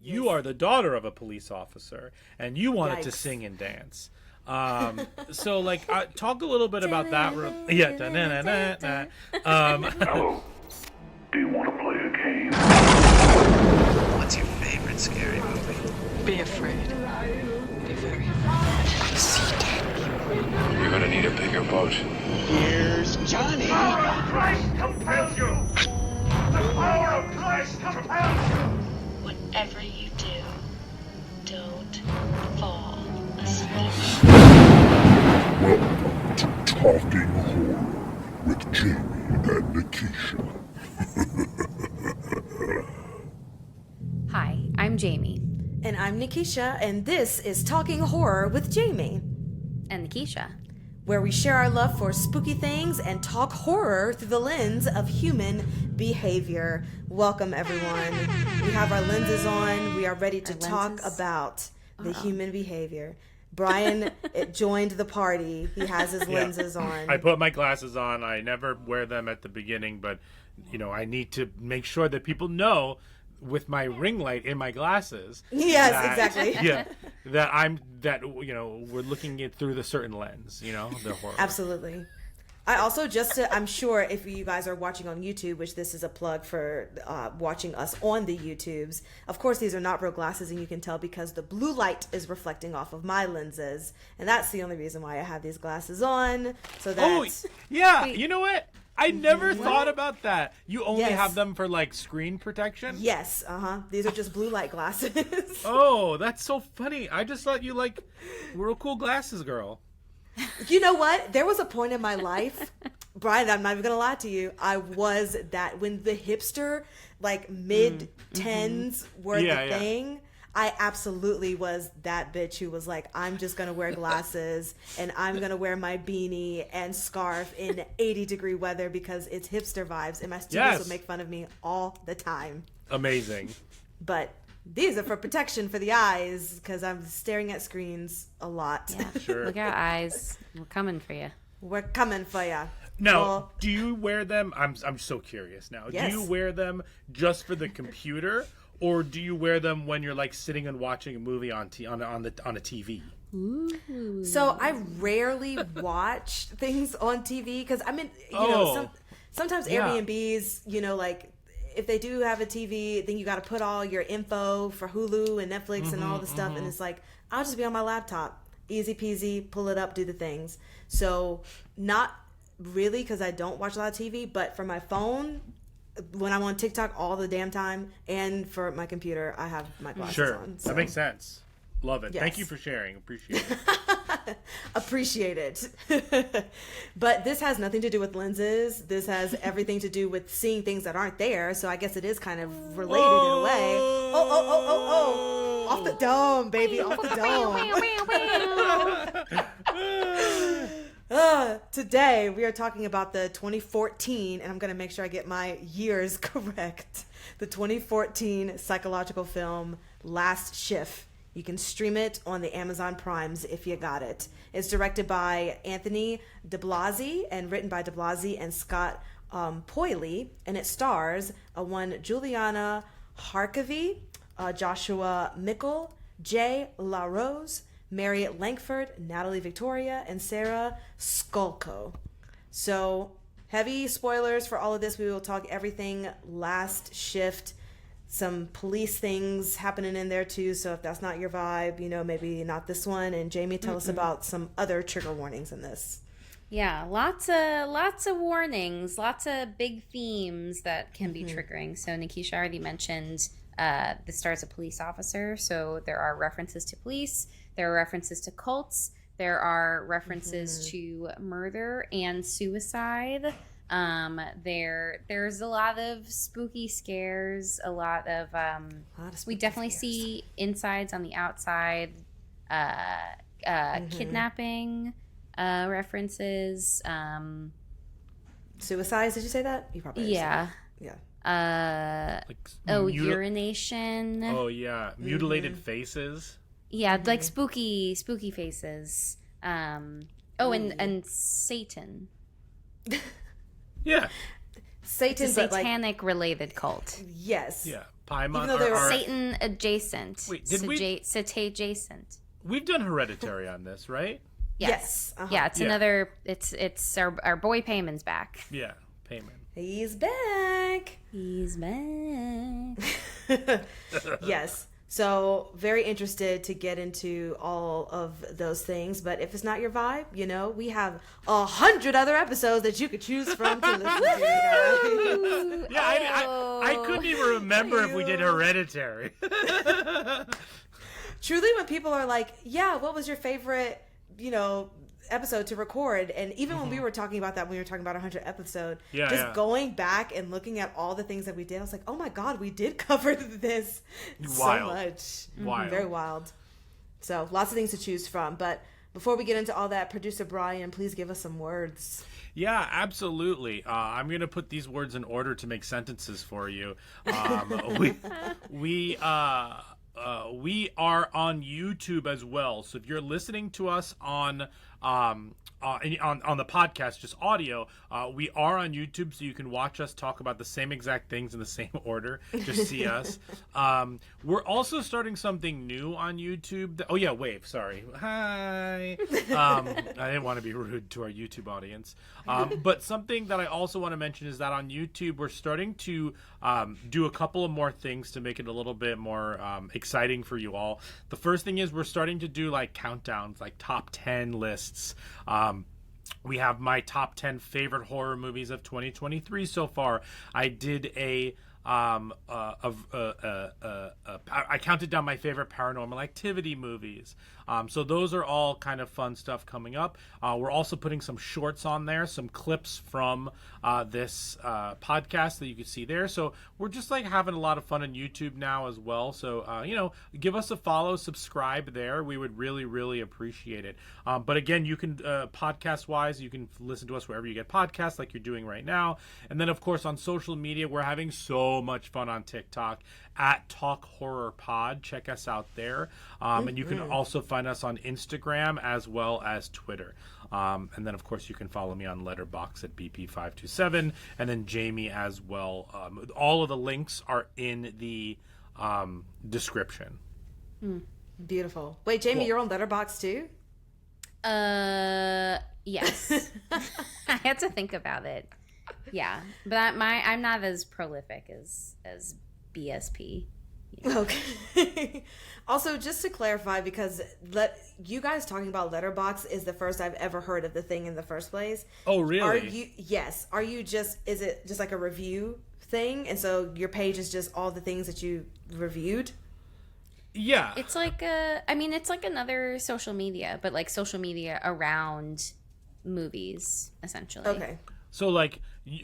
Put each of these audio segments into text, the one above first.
you are the daughter of a police officer, and you wanted to sing and dance. So like, talk a little bit about that. Hello. Do you want to play a game? What's your favorite scary movie? Be afraid. Be very afraid. See dead people. You're gonna need a bigger boat. Here's Johnny. The power of Christ compels you! The power of Christ compels you! Whatever you do, don't fall asleep. Welcome to Talking Horror with Jamie and Nikisha. Hi, I'm Jamie. And I'm Nikisha, and this is Talking Horror with Jamie, And Nikisha. where we share our love for spooky things and talk horror through the lens of human behavior. Welcome, everyone. We have our lenses on. We are ready to talk about the human behavior. Brian joined the party. He has his lenses on. I put my glasses on. I never wear them at the beginning, but I need to make sure that people know with my ring light in my glasses. Yes, that, exactly. Yeah, we're looking it through the certain lens. The horror. Absolutely. I also I'm sure if you guys are watching on YouTube, which this is a plug for watching us on the YouTubes. Of course, these are not real glasses, and you can tell because the blue light is reflecting off of my lenses, and that's the only reason why I have these glasses on. So that's You know what? I never thought about that. You only have them for like screen protection? Yes, These are just blue light glasses. Oh, that's so funny. I just thought you were a cool glasses girl. You know what? There was a point in my life, Brian, I'm not even gonna lie to you. I was that when the hipster, mid tens were the thing. I absolutely was that bitch who was like, I'm just going to wear glasses and I'm going to wear my beanie and scarf in 80-degree weather because it's hipster vibes. And my students would make fun of me all the time. Amazing. But these are for protection for the eyes because I'm staring at screens a lot. Yeah, Sure. Look out, eyes. We're coming for you. We're coming for ya. Now, do you wear them? I'm so curious now. Yes. Do you wear them just for the computer? Or do you wear them when you're sitting and watching a movie on a TV? Ooh. So I rarely watch things on TV because sometimes Airbnbs, if they do have a TV, then you got to put all your info for Hulu and Netflix and all the stuff, and it's I'll just be on my laptop, easy peasy, pull it up, do the things. So not really because I don't watch a lot of TV, but for my phone. When I'm on TikTok all the damn time, and for my computer, I have my glasses on. So. That makes sense. Love it. Yes. Thank you for sharing. Appreciate it. Appreciate it. But this has nothing to do with lenses. This has everything to do with seeing things that aren't there. So I guess it is kind of related in a way. Oh. Off the dome, baby. Off the dome. Today we are talking about the 2014, and I'm going to make sure I get my years correct, the 2014 psychological film Last Shift. You can stream it on the Amazon Primes if you got it. It's directed by Anthony DeBlasi and written by DeBlasi and Scott Poyle, and it stars Juliana Harkavy, Joshua Mickle, Jay LaRose, Mary Langford, Natalie Victoria, and Sarah Skolko. So, heavy spoilers for all of this. We will talk everything Last Shift. Some police things happening in there too. So if that's not your vibe, maybe not this one. And Jamie, tell us about some other trigger warnings in this. Yeah, lots of warnings, lots of big themes that can be triggering. So Nikisha already mentioned the stars a police officer. So there are references to police. There are references to cults. There are references to murder and suicide. There's a lot of spooky scares. A lot of we definitely see insides on the outside. Kidnapping references. Suicides? Did you say that? You probably yeah. Yeah. Urination. Oh yeah, mutilated faces. Yeah, like spooky faces. And Satan. Yeah. Satan, it's a satanic related cult. Yes. Yeah. Paimon Even though they were Satan adjacent. Wait, did we- Sate adjacent. We've done Hereditary on this, right? Yes. Yeah, it's Yeah. another. It's our boy Payman's back. Yeah, Paimon. He's back. He's back. Yes. So very interested to get into all of those things, but if it's not your vibe, you know, we have 100 other episodes that you could choose from to listen to. Guys. Yeah, I couldn't even remember if we did Hereditary. Truly, when people are like, "Yeah, what was your favorite, you know, episode to record?" And even when we were talking about that, when we were talking about 100 episode, going back and looking at all the things that we did, I was like, "Oh my god, we did cover this so much, very wild." So lots of things to choose from. But before we get into all that, producer Brian, please give us some words. Yeah, absolutely. I'm going to put these words in order to make sentences for you. We are on YouTube as well. So if you're listening to us on the podcast, just audio, we are on YouTube, so you can watch us talk about the same exact things in the same order. Just see us. We're also starting something new on YouTube. Wave. Sorry. Hi. I didn't want to be rude to our YouTube audience. But something that I also want to mention is that on YouTube, we're starting to do a couple of more things to make it a little bit more exciting for you all. The first thing is we're starting to do like countdowns, like top 10 lists. We have my top 10 favorite horror movies of 2023 so far. I did I counted down my favorite Paranormal Activity movies. So those are all kind of fun stuff coming up. We're also putting some shorts on there, some clips from this podcast that you can see there. So we're just like having a lot of fun on YouTube now as well. So, give us a follow, subscribe there. We would really, really appreciate it. But again, you can, podcast wise, you can listen to us wherever you get podcasts like you're doing right now. And then of course on social media, we're having so much fun on TikTok at Talk Horror Pod. Check us out there. And you can also find us on Instagram as well as Twitter. And then of course you can follow me on Letterboxd at BP527 and then Jamie as well. All of the links are in the description. Beautiful. Wait, Jamie, Cool. you're on Letterboxd too? Yes. I had to think about it. Yeah, but I'm not as prolific as BSP. Okay. Also, just to clarify, because you guys talking about Letterboxd is the first I've ever heard of the thing in the first place. Oh, really? Is it just like a review thing? And so your page is just all the things that you reviewed? Yeah. It's like it's like another social media, but like social media around movies, essentially. Okay. So, like,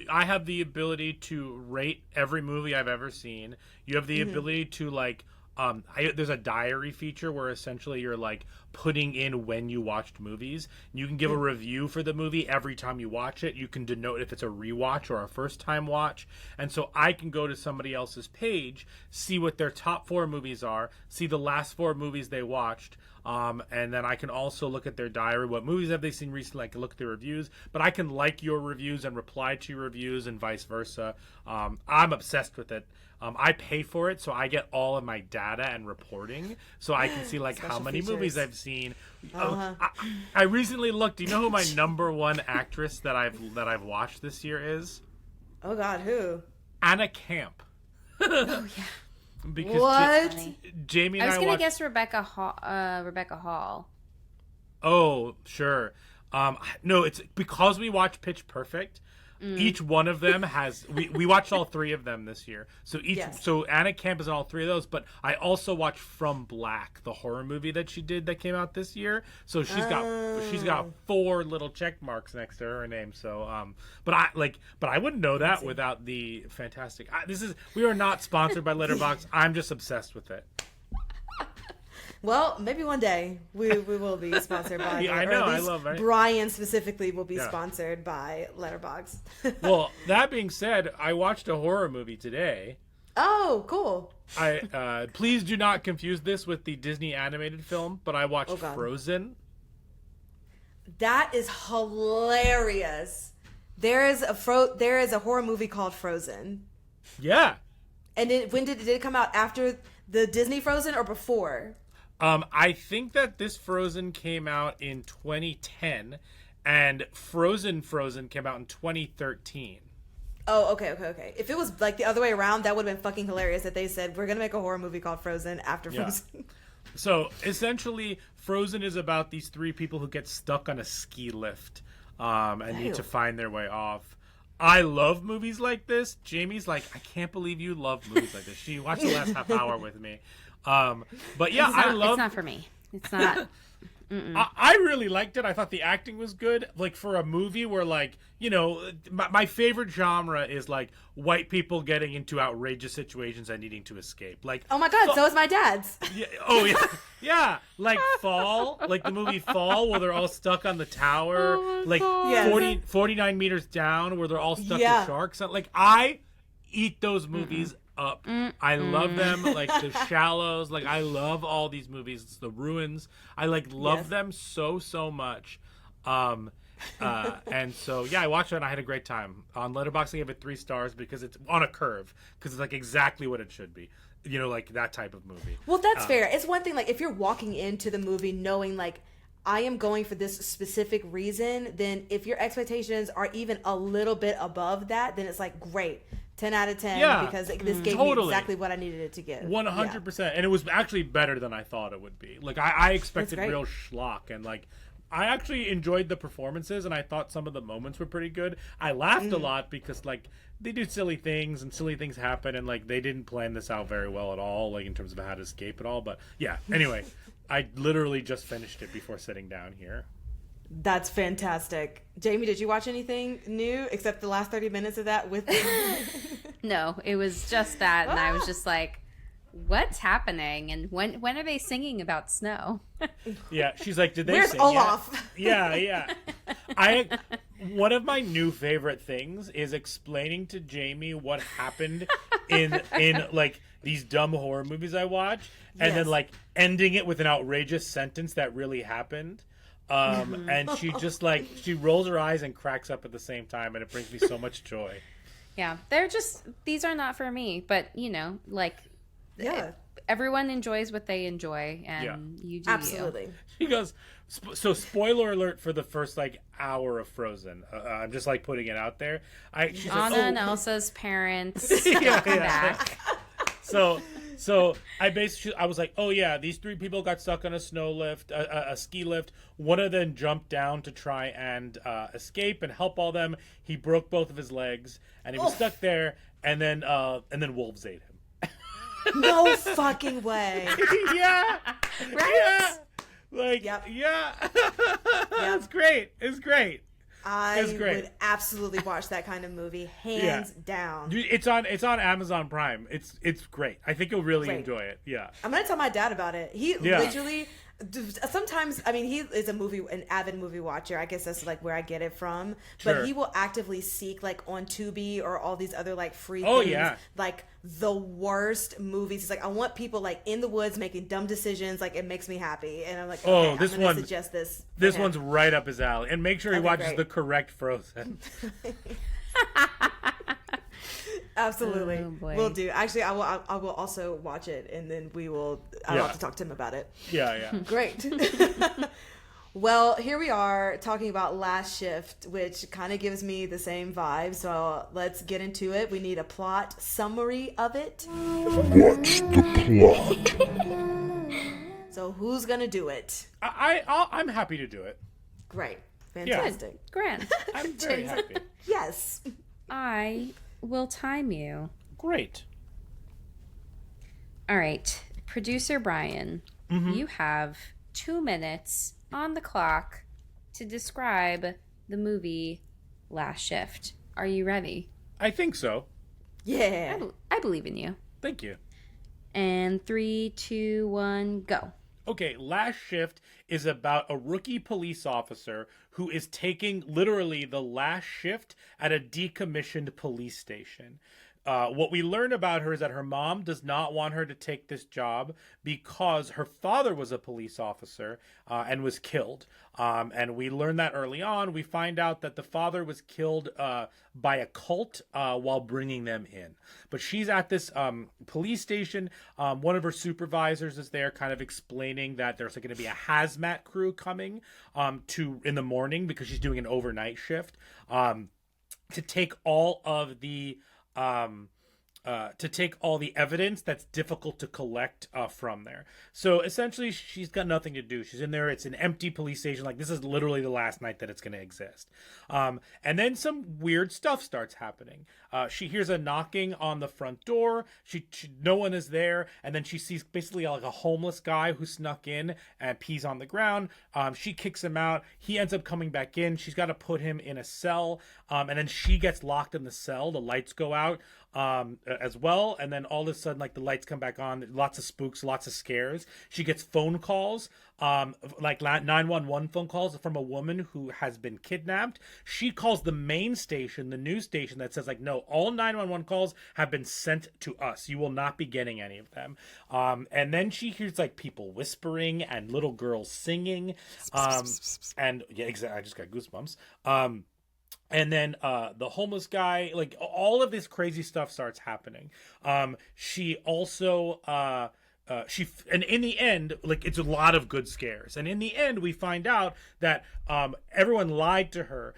I have the ability to rate every movie I've ever seen. You have the ability to, like, there's a diary feature where essentially you're, like, putting in when you watched movies. You can give a review for the movie every time you watch it. You can denote if it's a rewatch or a first-time watch. And so I can go to somebody else's page, see what their top 4 movies are, see the last 4 movies they watched, and then I can also look at their diary. What movies have they seen recently? I can look at their reviews, but I can like your reviews and reply to your reviews and vice versa. I'm obsessed with it. I pay for it, so I get all of my data and reporting, so I can see like how many movies I've seen. I recently looked. Do you know who my number 1 actress that I've watched this year is? Oh God, who? Anna Camp. Oh yeah. Because What? Jamie and I was gonna watched... guess Rebecca Hall. Oh, sure. No, it's because we watch Pitch Perfect. Each one of them has we watched all 3 of them this year. So so Anna Camp is in all 3 of those, but I also watched From Black, the horror movie that she did that came out this year. So she's got 4 little check marks next to her name. So but I wouldn't know that without the fantastic. We are not sponsored by Letterboxd. I'm just obsessed with it. Well, maybe one day we will be sponsored by. Yeah, I know. I love it. Brian specifically will be sponsored by Letterboxd. Well, that being said, I watched a horror movie today. Oh, cool. Please do not confuse this with the Disney animated film, but I watched Frozen. That is hilarious. There is a horror movie called Frozen. Yeah. And when did it come out? After the Disney Frozen or before? I think that this Frozen came out in 2010, and Frozen came out in 2013. Oh, okay. If it was like the other way around, that would have been fucking hilarious if they said, we're going to make a horror movie called Frozen after Frozen. So, essentially, Frozen is about these three people who get stuck on a ski lift and need to find their way off. I love movies like this. Jamie's like, I can't believe you love movies like this. She watched the last half hour with me. But yeah, I love... It's not for me. It's not... I really liked it. I thought the acting was good. Like, for a movie where, like, you know, my favorite genre is, like, white people getting into outrageous situations and needing to escape. Like, oh my God, so is my dad's. Yeah, oh, yeah. Yeah. Like, Fall. Like, the movie Fall, where they're all stuck on the tower. Like, 49 meters down, where they're all stuck with sharks. Like, I eat those movies up. I love them. Like, The Shallows. Like, I love all these movies. It's The Ruins. I love them so much. And so I watched it and I had a great time. On Letterboxd I gave it 3 stars because it's on a curve, because it's like exactly what it should be, you know, like that type of movie. Well, that's fair. It's one thing, like, if you're walking into the movie knowing, like, I am going for this specific reason, then if your expectations are even a little bit above that, then it's like, great, 10 out of 10, because this gave me exactly what I needed it to give. 100%. And it was actually better than I thought it would be. Like, I expected real schlock, and, like, I actually enjoyed the performances, and I thought some of the moments were pretty good. I laughed a lot because, like, they do silly things, and silly things happen, and, like, they didn't plan this out very well at all, like, in terms of how to escape it all. But, yeah, anyway, I literally just finished it before sitting down here. That's fantastic. Jamie, did you watch anything new except the last 30 minutes of that with No, it was just that, and I was just like, what's happening? And when are they singing about snow? Yeah, she's like, did they Where's sing Olaf? yet? Yeah. One of my new favorite things is explaining to Jamie what happened in like these dumb horror movies I watch, and then like ending it with an outrageous sentence that really happened. And she just like, she rolls her eyes and cracks up at the same time, and it brings me so much joy. Yeah, these are not for me, but you know, like, everyone enjoys what they enjoy, and you do. Absolutely. She goes, so spoiler alert for the first like hour of Frozen. I'm just like putting it out there. She's Anna like, and Elsa's parents yeah. back. So I was like, oh yeah, these 3 people got stuck on a snow lift, a ski lift. One of them jumped down to try and escape and help all them. He broke both of his legs, and he was stuck there. And then wolves ate him. No fucking way. Yeah. Right? Yeah. Like, yeah. It's great. It's great. I would absolutely watch that kind of movie, hands down. Dude, it's on Amazon Prime. It's great. I think you'll really enjoy it. Yeah. I'm gonna tell my dad about it. He literally sometimes, I mean, he is an avid movie watcher. I guess that's like where I get it from. Sure. But he will actively seek, like, on Tubi or all these other like free things, like the worst movies. He's like, I want people like in the woods making dumb decisions. Like, it makes me happy. And I'm like, okay, I'm gonna suggest this. This one's right up his alley. And make sure he watches the correct Frozen. Absolutely. Oh, boy. Will do. Actually, I will also watch it, and then I'll have to talk to him about it. Yeah. Great. Well, here we are talking about Last Shift, which kind of gives me the same vibe. So let's get into it. We need a plot summary of it. What's the plot? So who's gonna do it? I'm happy to do it. Great. Fantastic. Grant, I'm very happy. Yes. I will time you. Great. All right, producer Brian, you have 2 minutes on the clock to describe the movie Last Shift. Are you ready? I think so. Yeah. I believe in you. Thank you. And 3, 2, 1, go. Okay, Last Shift is about a rookie police officer who is taking literally the last shift at a decommissioned police station. what we learn about her is that her mom does not want her to take this job because her father was a police officer and was killed. And we learn that early on. We find out that the father was killed by a cult while bringing them in. But she's at this police station. One of her supervisors is there kind of explaining that there's going to be a hazmat crew coming in the morning because she's doing an overnight shift to take all of the evidence that's difficult to collect from there. So essentially, she's got nothing to do. She's in there. It's an empty police station. Like, this is literally the last night that it's going to exist. And then some weird stuff starts happening. She hears a knocking on the front door. No one is there. And then she sees basically like a homeless guy who snuck in and pees on the ground. She kicks him out. He ends up coming back in. She's got to put him in a cell. And then she gets locked in the cell. The lights go out as well, and then all of a sudden, like, the lights come back on. Lots of spooks, lots of scares. She gets phone calls, like 911 phone calls from a woman who has been kidnapped. She calls the main station, the news station, that says, like, no, all 911 calls have been sent to us. You will not be getting any of them. And then she hears, like, people whispering and little girls singing. And yeah, exactly. I just got goosebumps. And then the homeless guy, like, all of this crazy stuff starts happening. She also, and in the end, like, it's a lot of good scares. And in the end, we find out that everyone lied to her.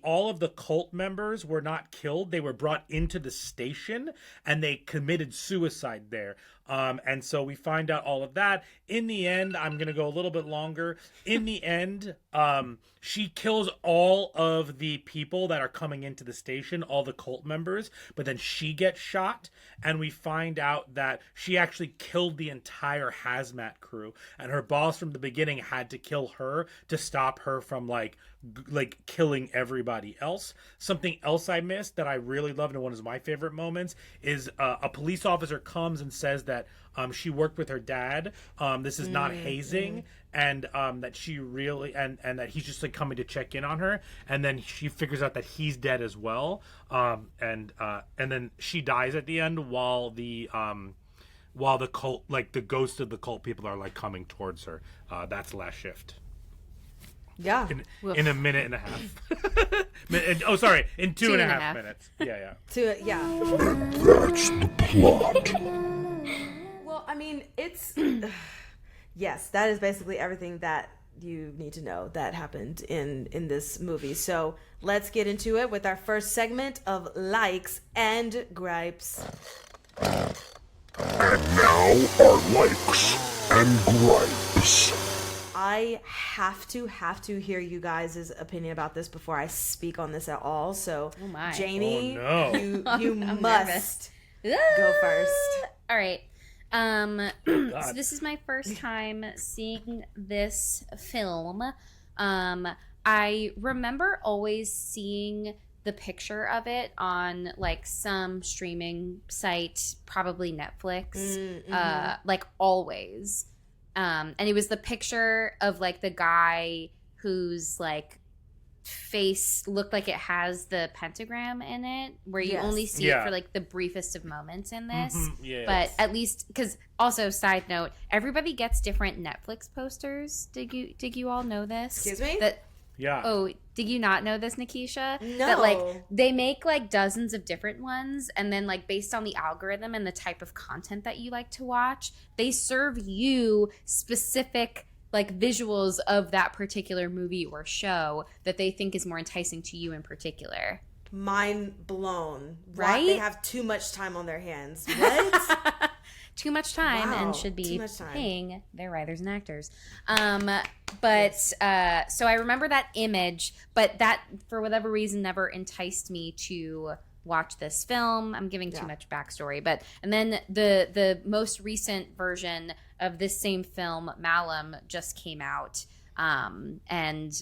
All of the cult members were not killed. They were brought into the station and they committed suicide there. And so we find out all of that. In the end, I'm going to go a little bit longer. In the end, she kills all of the people that are coming into the station, all the cult members, but then she gets shot. And we find out that she actually killed the entire hazmat crew. And her boss from the beginning had to kill her to stop her from like killing everybody else. Something else I missed that I really loved, and one of my favorite moments, is a police officer comes and says that she worked with her dad. This is not hazing, and that she really and that he's just like coming to check in on her. And then she figures out that he's dead as well. And then she dies at the end while the cult, like the ghost of the cult people, are like coming towards her. That's the last shift. Yeah. In a minute and a half. In two and a half minutes. Yeah. That's the plot. Well, I mean, it's... yes, that is basically everything that you need to know that happened in this movie. So let's get into it with our first segment of likes and gripes. And now our likes and gripes. I have to hear you guys' opinion about this before I speak on this at all. So, Janie, you must go first. All right. So this is my first time seeing this film. I remember always seeing the picture of it on like some streaming site, probably Netflix, like always. And it was the picture of like the guy whose like face looked like it has the pentagram in it, where you only see it for like the briefest of moments in this. But at least, because also, side note, everybody gets different Netflix posters. Did you all know this? Excuse me? Oh, did you not know this, Nikisha? No. That like they make like dozens of different ones, and then like based on the algorithm and the type of content that you like to watch, they serve you specific like visuals of that particular movie or show that they think is more enticing to you in particular. Mind blown. Right? They have too much time on their hands. What? Too much time and should be paying their writers and actors. So I remember that image, but that for whatever reason never enticed me to watch this film. I'm giving too much backstory, and then the most recent version of this same film, Malum, just came out, and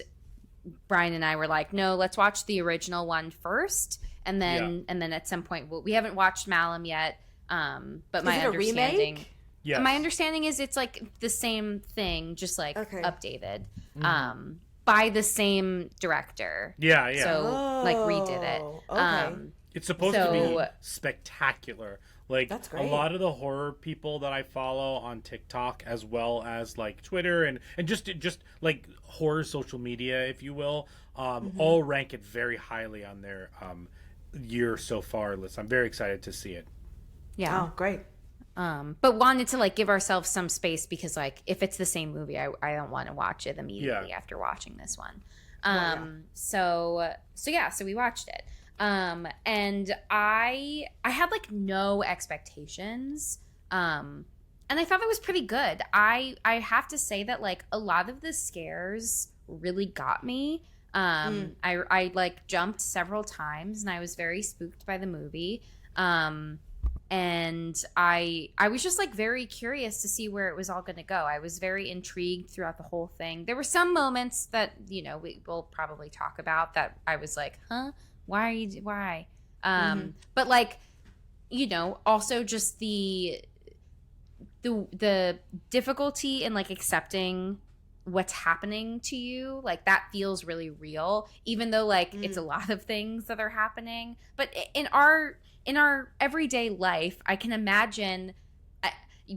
Brian and I were like, no, let's watch the original one first, and then at some point we haven't watched Malum yet. But my understanding, my understanding is it's like the same thing, just like updated, by the same director. Yeah. So like redid it. It's supposed to be spectacular. Like, That's a great. lot of the horror people that I follow on TikTok, as well as like Twitter and just like horror social media, if you will, all rank it very highly on their year so far list. I'm very excited to see it. Yeah. Oh, great. But wanted to like give ourselves some space because like if it's the same movie, I don't want to watch it immediately after watching this one. So we watched it. And I had like no expectations. And I thought it was pretty good. I have to say that like a lot of the scares really got me. I like jumped several times and I was very spooked by the movie. And I was just like very curious to see where it was all going to go. I was very intrigued throughout the whole thing. There were some moments that, you know, we will probably talk about that I was like, huh? Why? But like, you know, also just the difficulty in like accepting what's happening to you, like that feels really real, even though like it's a lot of things that are happening. But in our everyday life, I can imagine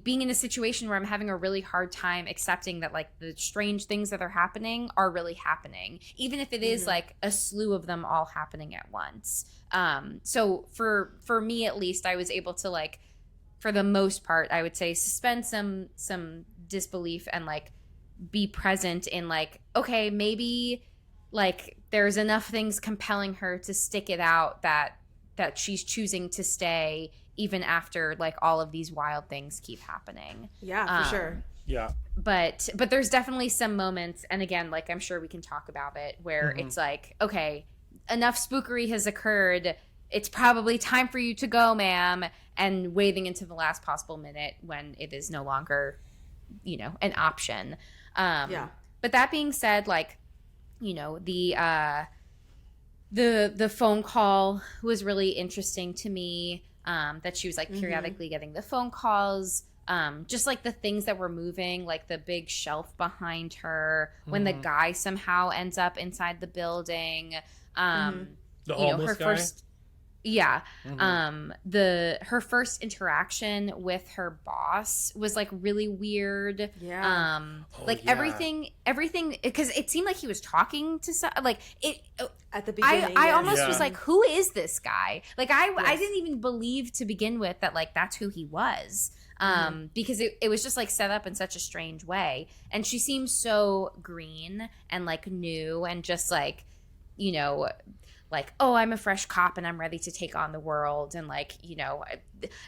being in a situation where I'm having a really hard time accepting that like the strange things that are happening are really happening, even if it is like a slew of them all happening at once. So for me at least, I was able to like, for the most part, I would say suspend some disbelief and like be present in like, okay, maybe like there's enough things compelling her to stick it out that she's choosing to stay even after like all of these wild things keep happening. Yeah, for sure. Yeah. But there's definitely some moments, and again, like I'm sure we can talk about it, where it's like, okay, enough spookery has occurred. It's probably time for you to go, ma'am, and waiting into the last possible minute when it is no longer, you know, an option. But that being said, like, you know, the phone call was really interesting to me. That she was like periodically getting the phone calls, just like the things that were moving, like the big shelf behind her, when the guy somehow ends up inside the building. The homeless guy? Her first interaction with her boss was like really weird. Everything, because it seemed like he was talking to like it at the beginning. I almost was like, who is this guy? Like I didn't even believe to begin with that like that's who he was. Because it was just like set up in such a strange way, and she seems so green and like new and just like, you know, like, oh, I'm a fresh cop and I'm ready to take on the world. And like, you know,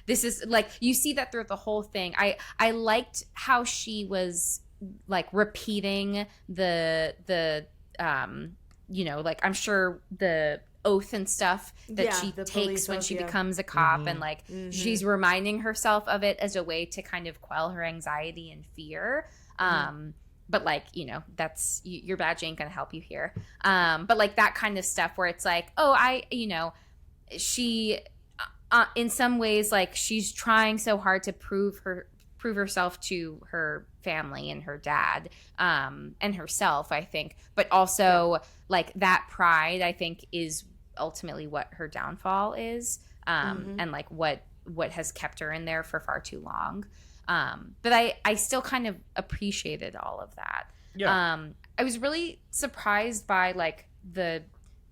this is like, you see that throughout the whole thing. I liked how she was like repeating the you know, like I'm sure the oath and stuff that she takes when she becomes a cop, and like she's reminding herself of it as a way to kind of quell her anxiety and fear. But like, you know, that's your badge ain't gonna help you here. But like that kind of stuff where it's like, oh, you know, she in some ways like she's trying so hard to prove herself to her family and her dad, and herself, I think. But also like that pride, I think, is ultimately what her downfall is, and like what has kept her in there for far too long. But I still kind of appreciated all of that. I was really surprised by like the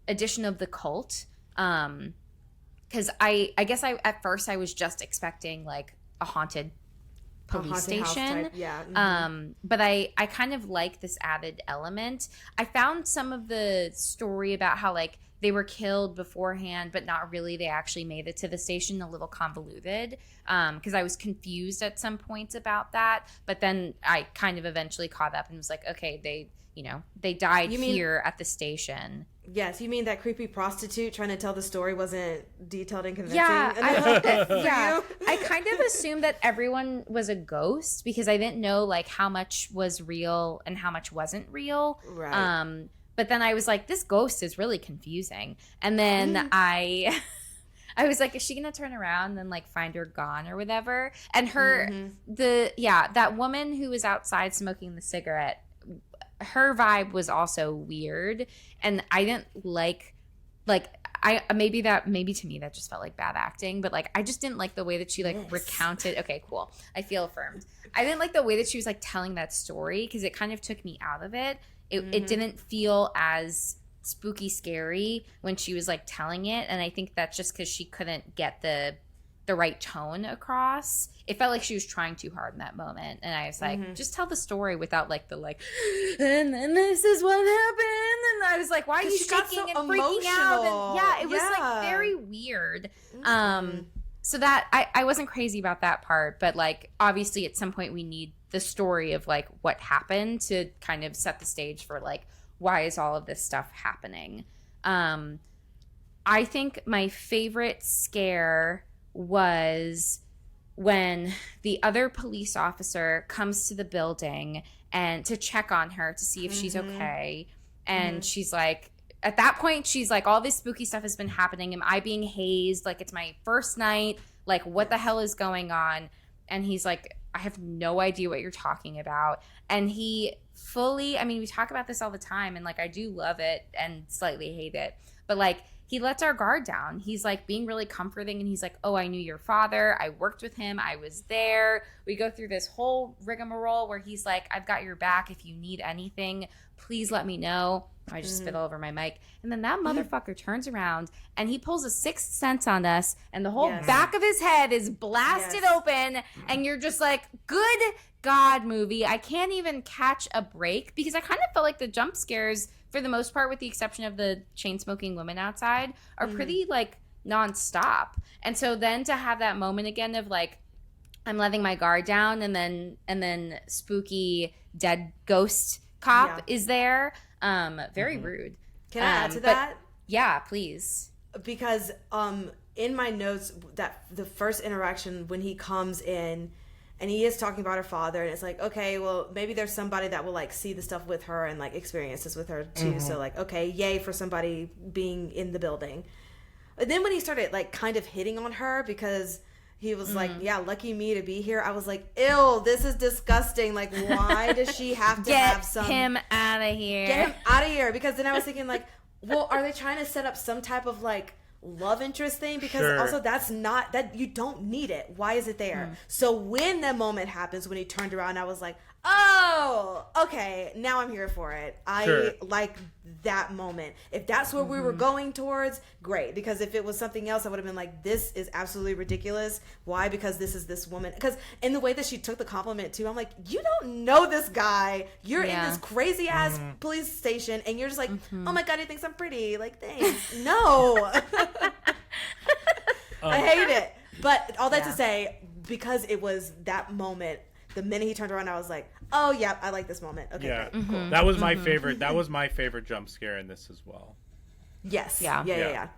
addition of the cult, because I guess at first I was just expecting like a haunted police station. But I kind of like this added element. I found some of the story about how like they were killed beforehand, but not really. They actually made it to the station a little convoluted, because I was confused at some points about that. But then I kind of eventually caught up and was like, okay, they died here at the station. Yes, you mean that creepy prostitute trying to tell the story wasn't detailed and convincing? Yeah, I kind of assumed that everyone was a ghost because I didn't know like how much was real and how much wasn't real. Right. But then I was like, this ghost is really confusing. And then I was like, is she gonna turn around and like find her gone or whatever? And that woman who was outside smoking the cigarette, her vibe was also weird, and I didn't like maybe to me that just felt like bad acting, but like I just didn't like the way that she like recounted. Okay, cool. I feel affirmed. I didn't like the way that she was like telling that story because it kind of took me out of it. It didn't feel as spooky scary when she was like telling it, and I think that's just because she couldn't get the right tone across. It felt like she was trying too hard in that moment, and I was like, just tell the story without like the like, and then this is what happened, and I was like, why are you shaking and freaking out? And yeah, it was like very weird. So that I wasn't crazy about that part, but like obviously at some point we need the story of like what happened to kind of set the stage for like why is all of this stuff happening. I think my favorite scare was when the other police officer comes to the building and to check on her to see if she's okay, and she's like, at that point she's like, all this spooky stuff has been happening, am I being hazed, like it's my first night, like what the hell is going on? And he's like, I have no idea what you're talking about. And he fully, I mean, we talk about this all the time, and like I do love it and slightly hate it, but like he lets our guard down. He's like being really comforting, and he's like, oh, I knew your father, I worked with him, I was there. We go through this whole rigmarole where he's like, I've got your back, if you need anything, please let me know. I just spit all over my mic. And then that motherfucker turns around and he pulls a Sixth Sense on us, and the whole back of his head is blasted open, and you're just like, good God, movie. I can't even catch a break, because I kind of felt like the jump scares, for the most part, with the exception of the chain-smoking woman outside, are pretty like nonstop. And so then to have that moment again of like, I'm letting my guard down, and then spooky dead ghost cop is there. Very rude. Can I add to that? Yeah, please. Because in my notes, that the first interaction when he comes in and he is talking about her father, and it's like, okay, well, maybe there's somebody that will like see the stuff with her and like experience this with her too. So like, okay, yay for somebody being in the building. But then when he started like kind of hitting on her, because he was like, yeah, lucky me to be here, I was like, ew, this is disgusting. Like, why does she have to have some... Get him out of here. Get him out of here. Because then I was thinking like, well, are they trying to set up some type of like love interest thing? Because also that's not, that you don't need it. Why is it there? So when that moment happens, when he turned around, I was like, oh, okay, now I'm here for it. I like that moment. If that's where we were going towards, great. Because if it was something else, I would have been like, this is absolutely ridiculous. Why? Because this is this woman. Because in the way that she took the compliment too, I'm like, you don't know this guy. You're in this crazy ass police station, and you're just like, oh my God, he thinks I'm pretty. Like, thanks. No. I hate it. But all that to say, because it was that moment, the minute he turned around, I was like, oh yeah, I like this moment. Okay, yeah, great. Cool. That was my favorite. That was my favorite jump scare in this as well. Yes. Yeah.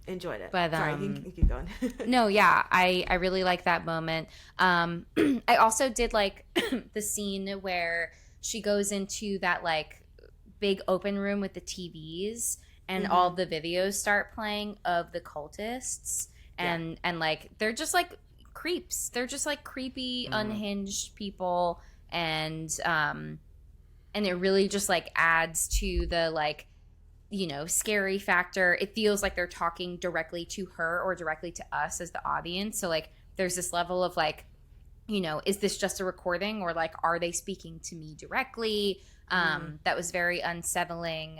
Enjoyed it. But sorry, you keep going. No, yeah, I really like that moment. I also did like the scene where she goes into that like big open room with the TVs, and all the videos start playing of the cultists, and like they're just like creeps. They're just like creepy, unhinged people, and it really just like adds to the like, you know, scary factor. It feels like they're talking directly to her or directly to us as the audience. So like there's this level of like, you know, is this just a recording, or like are they speaking to me directly? That was very unsettling.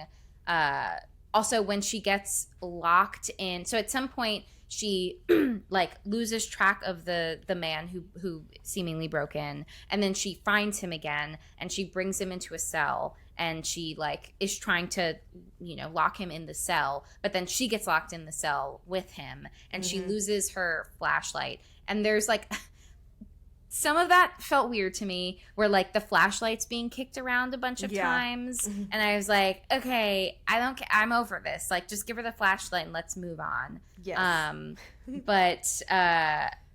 Also when she gets locked in, so at some point she like loses track of the man who seemingly broke in, and then she finds him again, and she brings him into a cell, and she like is trying to, you know, lock him in the cell, but then she gets locked in the cell with him, and she loses her flashlight. And there's like some of that felt weird to me, where like the flashlight's being kicked around a bunch of times, and I was like, okay, I'm over this. Like, just give her the flashlight and let's move on. Yes.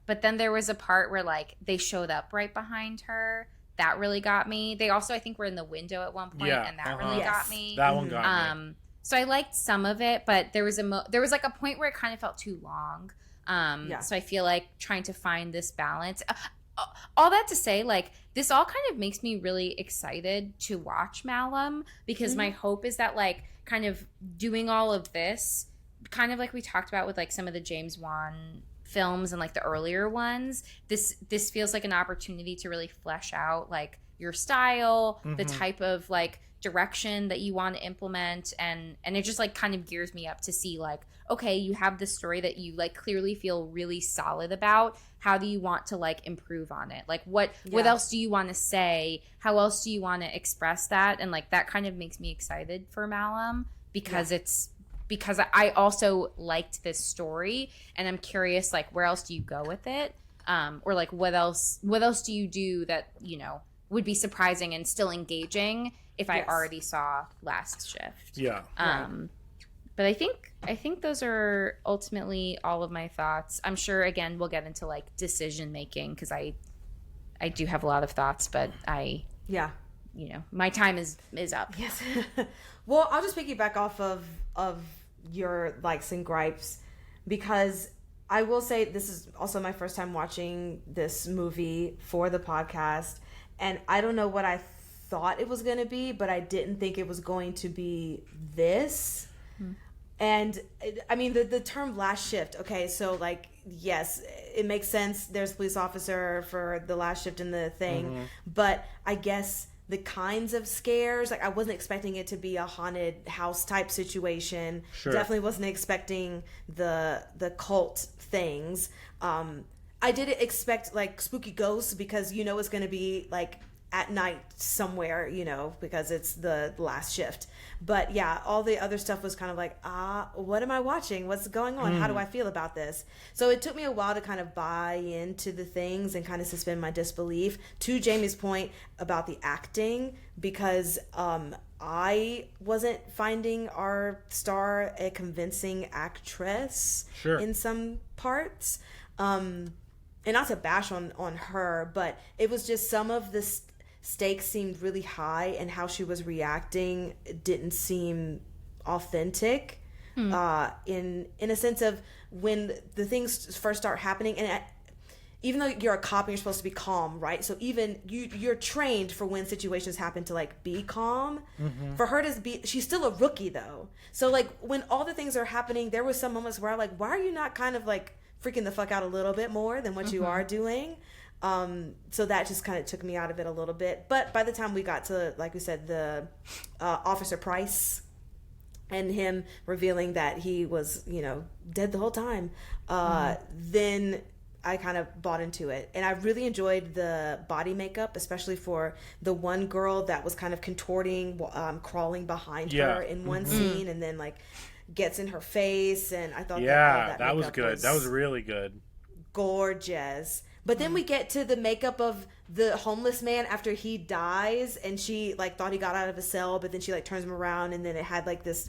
But then there was a part where like they showed up right behind her. That really got me. They also, I think, were in the window at one point, and that really got me. That one got me. So I liked some of it, but there was like a point where it kind of felt too long. So I feel like trying to find this balance. All that to say, like, this all kind of makes me really excited to watch Malum, because my hope is that, like, kind of doing all of this kind of like we talked about with like some of the James Wan films and like the earlier ones, this feels like an opportunity to really flesh out like your style, the type of like direction that you want to implement, and it just like kind of gears me up to see like, okay, you have this story that you like clearly feel really solid about. How do you want to like improve on it? Like what else do you want to say? How else do you want to express that? And like that kind of makes me excited for Malum because because I also liked this story, and I'm curious like where else do you go with it? Or like what else do you do that, you know, would be surprising and still engaging if I already saw Last Shift. Yeah. But I think those are ultimately all of my thoughts. I'm sure again we'll get into like decision making because I do have a lot of thoughts, but you know, my time is up. Yes. Well, I'll just piggyback off of your likes and gripes, because I will say this is also my first time watching this movie for the podcast, and I don't know what I thought it was going to be, but I didn't think it was going to be this. And I mean, the term Last Shift, okay, so like, yes, it makes sense. There's a police officer for the last shift in the thing, but I guess the kinds of scares, like I wasn't expecting it to be a haunted house type situation. Sure. Definitely wasn't expecting the cult things. I didn't expect like spooky ghosts, because you know it's going to be like at night somewhere, you know, because it's the last shift. But yeah, all the other stuff was kind of like, what am I watching? What's going on? How do I feel about this? So it took me a while to kind of buy into the things and kind of suspend my disbelief. To Jamie's point about the acting, because I wasn't finding our star a convincing actress in some parts. And not to bash on her, but it was just some of the stakes seemed really high, and how she was reacting didn't seem authentic. In a sense of when the things first start happening, and even though you're a cop and you're supposed to be calm, right? So even you're trained for when situations happen to like be calm. For her to be, she's still a rookie though. So like when all the things are happening, there was some moments where I'm like, why are you not kind of like freaking the fuck out a little bit more than what you are doing? So that just kind of took me out of it a little bit. But by the time we got to, like we said, the Officer Price and him revealing that he was, you know, dead the whole time, then I kind of bought into it. And I really enjoyed the body makeup, especially for the one girl that was kind of contorting, crawling behind her in one scene, and then like gets in her face. And I thought that was good. That was really good. Gorgeous. But then we get to the makeup of the homeless man after he dies, and she like thought he got out of a cell, but then she like turns him around, and then it had like this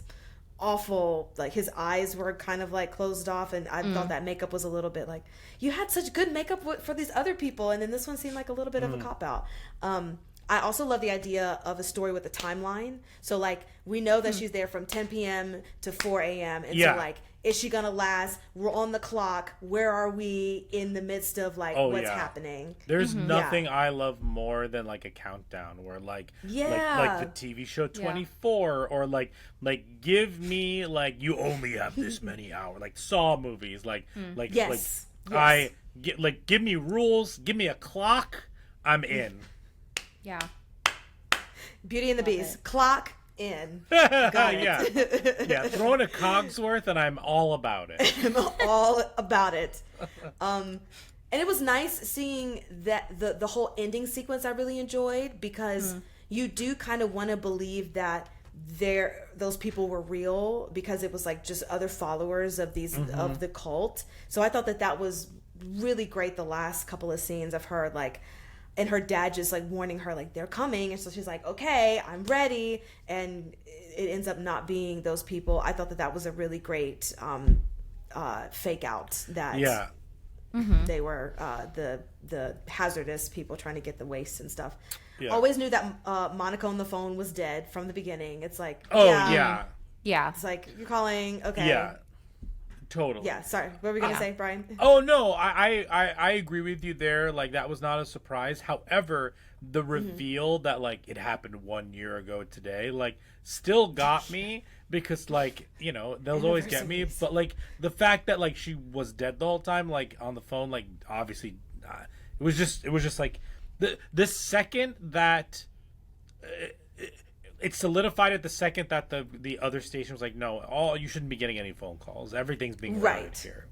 awful, like his eyes were kind of like closed off, and I thought that makeup was a little bit like, you had such good makeup for these other people, and then this one seemed like a little bit of a cop out. I also love the idea of a story with a timeline. So like we know that she's there from 10 p.m. to 4 a.m. and so like, is she gonna last? We're on the clock. Where are we in the midst of like what's happening? There's nothing I love more than like a countdown where like the TV show 24 or like give me like you only have this many hours, like Saw movies, I get like give me rules, give me a clock, I'm in. Yeah. Beauty and the Beast. Clock in. Got it. Yeah. Throw in a Cogsworth and I'm all about it. I'm all about it. And it was nice seeing that the whole ending sequence I really enjoyed, because you do kind of want to believe that those people were real, because it was like just other followers of these of the cult. So I thought that was really great, the last couple of scenes of her like, and her dad just like warning her like they're coming, and so she's like, okay, I'm ready, and it ends up not being those people. I thought that was a really great fake out that they were the hazardous people trying to get the waste and stuff. Always knew that Monica on the phone was dead from the beginning. It's like, it's like, you're calling, okay. Totally. Yeah, sorry. What were we gonna say, Brian? Oh no, I agree with you there. Like that was not a surprise. However, the reveal that like it happened 1 year ago today, like still got me because like, you know, they'll always get me. But like the fact that like she was dead the whole time, like on the phone, like obviously, it was just like the second that. It solidified at the second that the other station was like, no, you shouldn't be getting any phone calls. Everything's being routed here.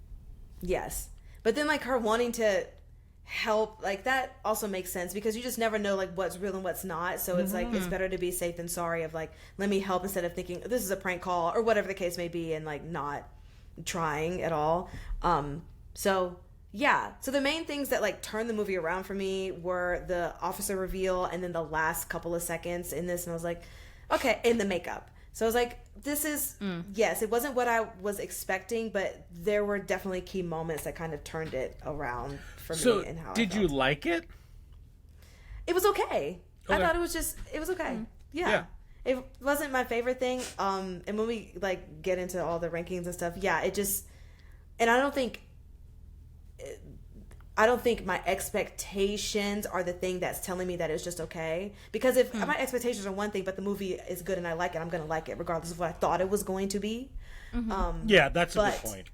Yes. But then like her wanting to help, like that also makes sense because you just never know like what's real and what's not. So it's like, it's better to be safe than sorry of like, let me help instead of thinking this is a prank call or whatever the case may be and like not trying at all. So yeah. So the main things that like turned the movie around for me were the officer reveal and then the last couple of seconds in this. And I was like, okay, in the makeup. So I was like, this is, yes, it wasn't what I was expecting, but there were definitely key moments that kind of turned it around for me and how did you like it? It was okay. I thought it was okay. Yeah. It wasn't my favorite thing. And when we like get into all the rankings and stuff, yeah, it just, and I don't think my expectations are the thing that's telling me that it's just okay. Because if my expectations are one thing, but the movie is good and I like it, I'm going to like it regardless of what I thought it was going to be. Yeah, that's a good point.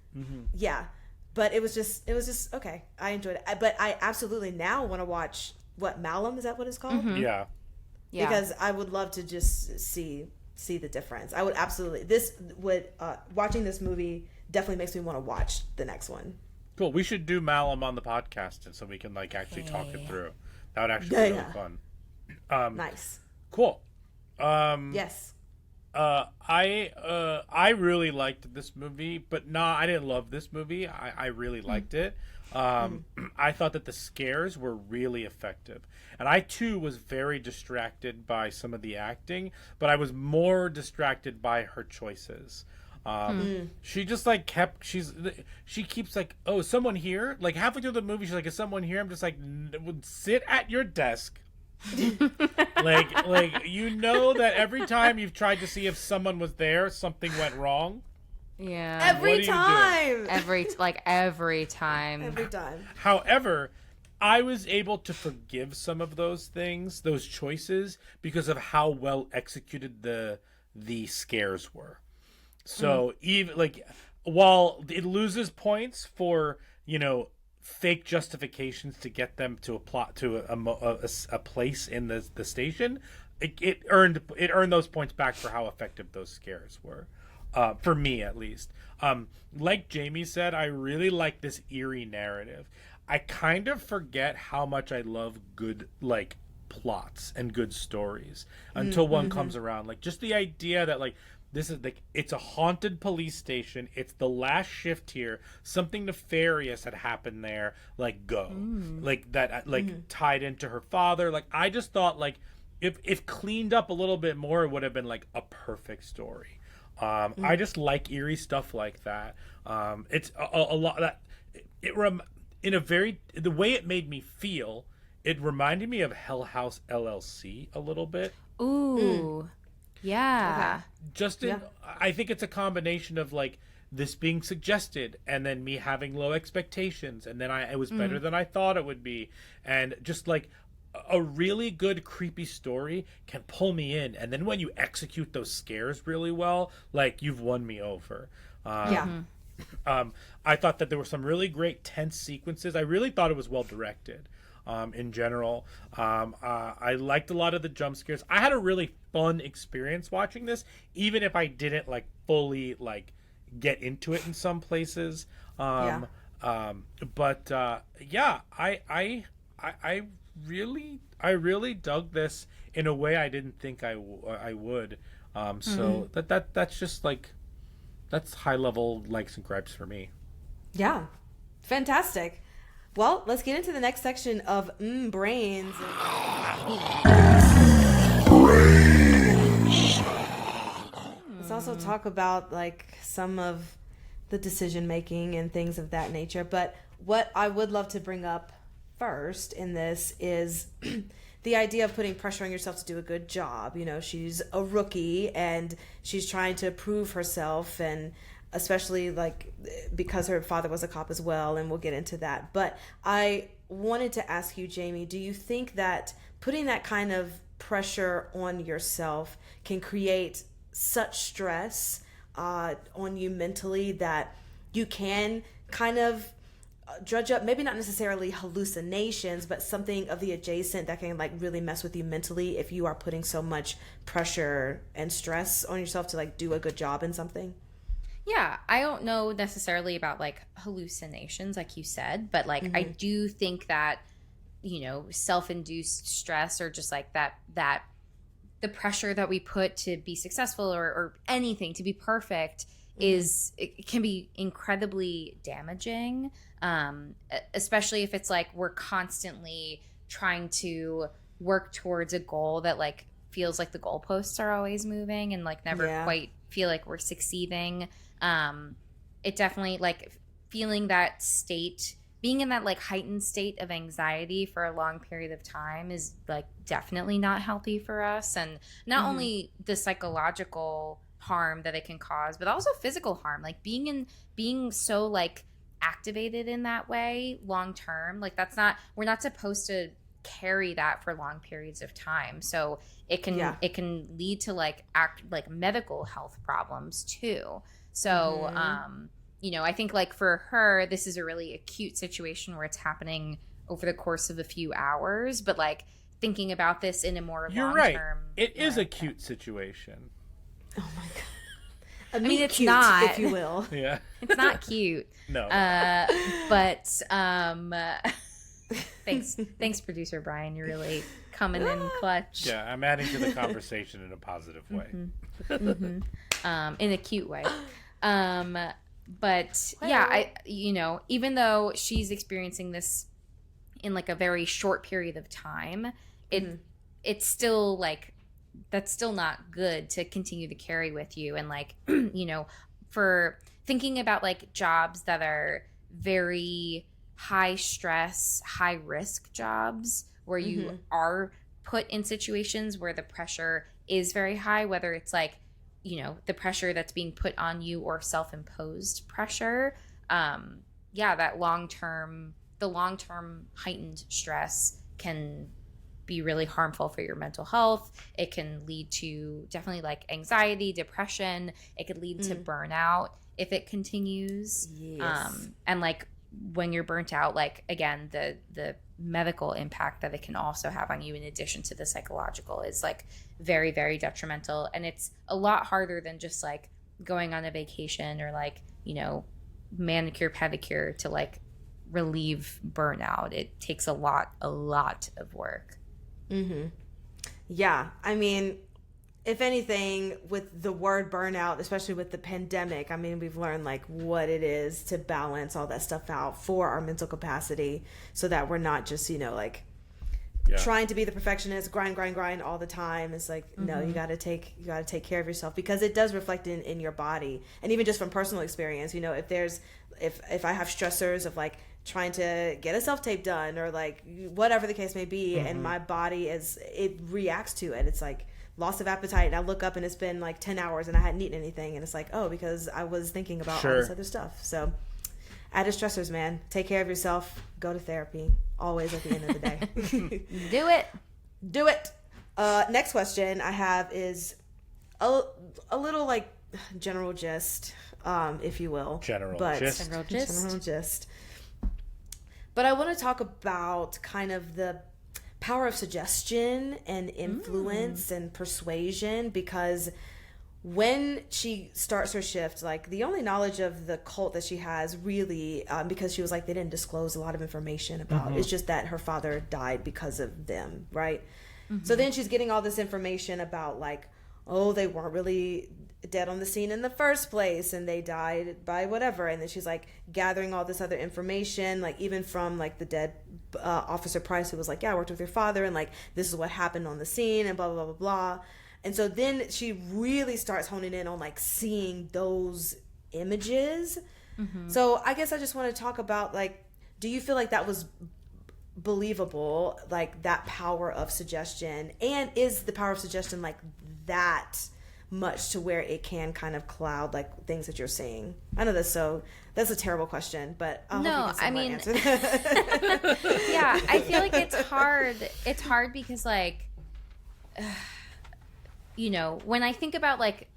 Yeah, but it was just okay. I enjoyed it. But I absolutely now want to watch, Malum? Is that what it's called? Yeah. Because I would love to just see the difference. I would absolutely, watching this movie definitely makes me want to watch the next one. Cool. We should do Malum on the podcast, and so we can like actually talk it through. That would actually be really fun. Nice. Cool. Yes. I really liked this movie, but I didn't love this movie. I really liked it. I thought that the scares were really effective, and I too was very distracted by some of the acting, but I was more distracted by her choices. She just like she keeps like, oh, someone here, like halfway through the movie she's like, is someone here? I'm just like, sit at your desk. like you know that every time you've tried to see if someone was there, something went wrong. Yeah. Every time. Every time. However, I was able to forgive some of those things, those choices, because of how well executed the scares were. So even like, while it loses points for, you know, fake justifications to get them to a plot to a place in the station, it earned those points back for how effective those scares were, for me at least. Like Jamie said, I really like this eerie narrative. I kind of forget how much I love good like plots and good stories until one comes around. Like just the idea that like, this is like, it's a haunted police station. It's the last shift here. Something nefarious had happened there. Like like that, like tied into her father. Like I just thought like if cleaned up a little bit more, it would have been like a perfect story. I just like eerie stuff like that. It's a lot that the way it made me feel. It reminded me of Hell House LLC a little bit. Ooh. Yeah. Okay. I think it's a combination of like this being suggested and then me having low expectations and then it was better than I thought it would be, and just like a really good creepy story can pull me in, and then when you execute those scares really well, like you've won me over. I thought that there were some really great tense sequences. I really thought it was well directed. In general, I liked a lot of the jump scares. I had a really fun experience watching this, even if I didn't like fully like get into it in some places. I really dug this in a way I didn't think I would. So that's just like, that's high level likes and gripes for me. Yeah, fantastic. Well, let's get into the next section of brains. Let's also talk about like some of the decision making and things of that nature. But what I would love to bring up first in this is the idea of putting pressure on yourself to do a good job. You know, she's a rookie and she's trying to prove herself, and especially like because her father was a cop as well, and we'll get into that. But I wanted to ask you, Jamie, do you think that putting that kind of pressure on yourself can create such stress on you mentally that you can kind of drudge up, maybe not necessarily hallucinations, but something of the adjacent that can like really mess with you mentally if you are putting so much pressure and stress on yourself to like do a good job in something? Yeah, I don't know necessarily about like hallucinations, like you said, but like I do think that, you know, self-induced stress or just like that the pressure that we put to be successful or anything to be perfect it can be incredibly damaging, especially if it's like we're constantly trying to work towards a goal that like feels like the goalposts are always moving and like never quite feel like we're succeeding. It definitely like feeling that state, being in that like heightened state of anxiety for a long period of time is like definitely not healthy for us. And not only the psychological harm that it can cause, but also physical harm, like being so like activated in that way long term, like we're not supposed to carry that for long periods of time. So it can lead to like medical health problems too. So you know, I think like for her, this is a really acute situation where it's happening over the course of a few hours, but like thinking about this in a more You're long right. term, It is a cute situation. Oh my god. I mean, it's cute, not, if you will. Yeah. it's not cute. No. But thanks, producer Brian. You're really coming in clutch. Yeah, I'm adding to the conversation in a positive way. In a cute way. But yeah, you know, even though she's experiencing this in like a very short period of time, it's still like, that's still not good to continue to carry with you. And like, you know, for thinking about like jobs that are very high stress, high risk jobs where you are put in situations where the pressure is very high, whether it's like, you know, the pressure that's being put on you or self-imposed pressure. That the long-term heightened stress can be really harmful for your mental health. It can lead to definitely like anxiety, depression. It could lead to burnout if it continues. Yes. And like when you're burnt out, like again, the medical impact that it can also have on you in addition to the psychological is like very, very detrimental. And it's a lot harder than just like going on a vacation or like, you know, manicure, pedicure to like relieve burnout. It takes a lot of work. Yeah, I mean, if anything, with the word burnout, especially with the pandemic, I mean, we've learned like what it is to balance all that stuff out for our mental capacity so that we're not just, you know, like trying to be the perfectionist, grind all the time. It's like, no, you got to take care of yourself because it does reflect in your body. And even just from personal experience, you know, if I have stressors of like trying to get a self-tape done or like whatever the case may be, and my body it reacts to it. It's like loss of appetite, and I look up and it's been like 10 hours and I hadn't eaten anything, and it's like, oh, because I was thinking about all this other stuff. So added stressors, man. Take care of yourself. Go to therapy. Always at the end of the day. Do it. Next question I have is a little like general gist, if you will. General gist. But I want to talk about kind of the power of suggestion and influence and persuasion, because when she starts her shift, like the only knowledge of the cult that she has really, because she was like, they didn't disclose a lot of information about, it's just that her father died because of them, right? So then she's getting all this information about like, oh, they weren't really dead on the scene in the first place and they died by whatever. And then she's like gathering all this other information, like even from like the dead Officer Price, who was like, yeah, I worked with your father and like this is what happened on the scene and blah blah blah blah blah. And so then she really starts honing in on like seeing those images. So I guess I just want to talk about like, do you feel like that was believable, like that power of suggestion? And is the power of suggestion like that much to where it can kind of cloud like things that you're seeing? I know that's a terrible question, but I hope you can answer that. Yeah, I feel like it's hard. It's hard because like, you know, when I think about like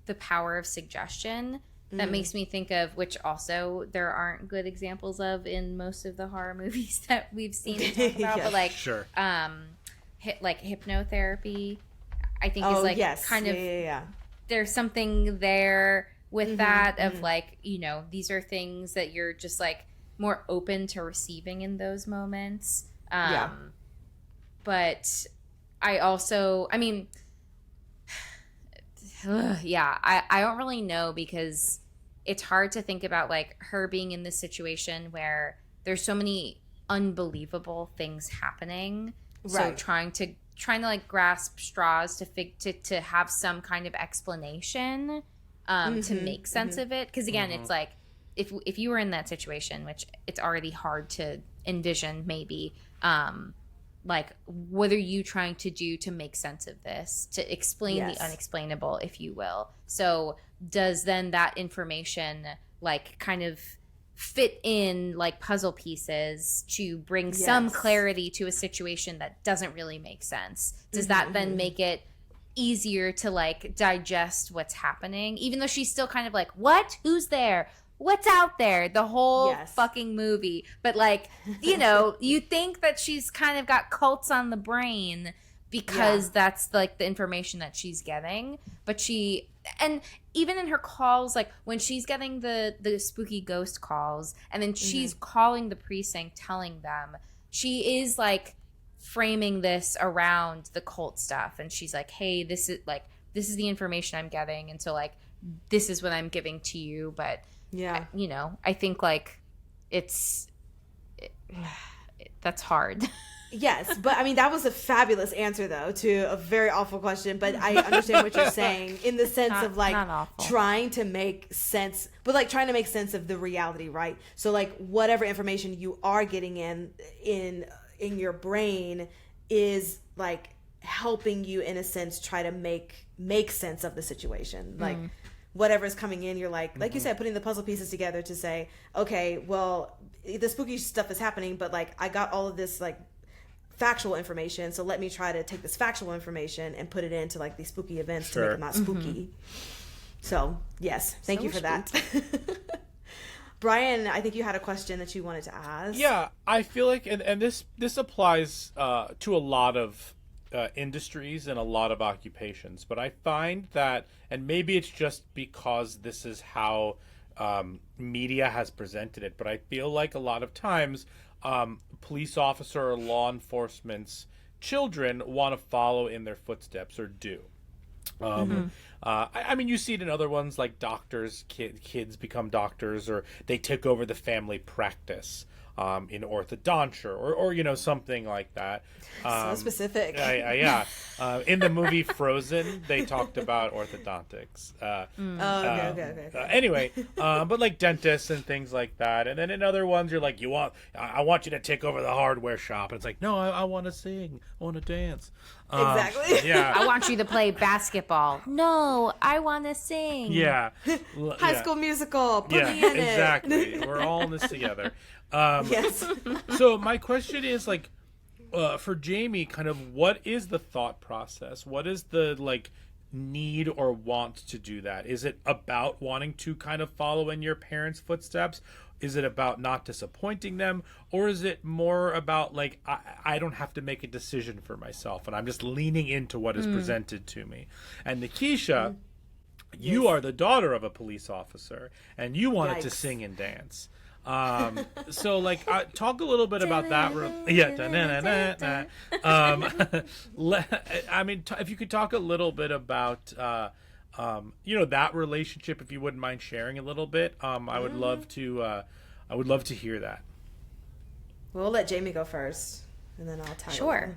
the power of suggestion, that makes me think of, which also there aren't good examples of in most of the horror movies that we've seen and talked about, but like, sure. Like hypnotherapy, I think is like kind of, there's something there with that of like, you know, these are things that you're just like more open to receiving in those moments. But I also, I mean, I don't really know, because it's hard to think about like her being in this situation where there's so many unbelievable things happening. Right. So trying to like grasp straws to have some kind of explanation to make sense of it. Because again, it's like if you were in that situation, which it's already hard to envision, maybe. Like, what are you trying to do to make sense of this, to explain the unexplainable, if you will? So does then that information like kind of fit in like puzzle pieces to bring some clarity to a situation that doesn't really make sense? Does that then make it easier to like digest what's happening, even though she's still kind of like, what? Who's there? What's out there? The whole fucking movie. But like, you know, you think that she's kind of got cults on the brain because that's like the information that she's getting. But she, and even in her calls, like when she's getting the spooky ghost calls and then she's calling the precinct, telling them, she is like framing this around the cult stuff. And she's like, hey, this is the information I'm getting. And so like, this is what I'm giving to you. But you know, I think like that's hard. Yes, but I mean, that was a fabulous answer though to a very awful question, but I understand what you're saying in the sense of like trying to make sense, but like trying to make sense of the reality, right? So like whatever information you are getting in your brain is like helping you in a sense try to make sense of the situation. Like whatever's coming in, you're like you said, putting the puzzle pieces together to say, okay, well, the spooky stuff is happening, but like I got all of this like factual information, so let me try to take this factual information and put it into like these spooky events to make it not spooky. So yes, thank you for that. Brian, I think you had a question that you wanted to ask. Yeah, I feel like, and this applies to a lot of industries and a lot of occupations, but I find that, and maybe it's just because this is how media has presented it, but I feel like a lot of times police officer or law enforcement's children want to follow in their footsteps or do. I mean, you see it in other ones like doctors, kids become doctors, or they took over the family practice in orthodontia or you know, something like that. So specific. In the movie Frozen, they talked about orthodontics. Okay. Anyway, but like dentists and things like that. And then in other ones, you're like, I want you to take over the hardware shop. And it's like, no, I want to sing. I want to dance. Exactly. Yeah. I want you to play basketball. No, I want to sing. Yeah. High School Musical. Put me in exactly. We're all in this together. Yes. So my question is like, for Jamie, kind of what is the thought process? What is the like need or want to do that? Is it about wanting to kind of follow in your parents' footsteps? Is it about not disappointing them? Or is it more about like, I don't have to make a decision for myself and I'm just leaning into what is presented to me? And Nikisha, you are the daughter of a police officer and you wanted to sing and dance. So like talk a little bit about that. I mean, if you could talk a little bit about you know, that relationship, if you wouldn't mind sharing a little bit. I would love to hear that. We'll let Jamie go first and then I'll tell you. Sure.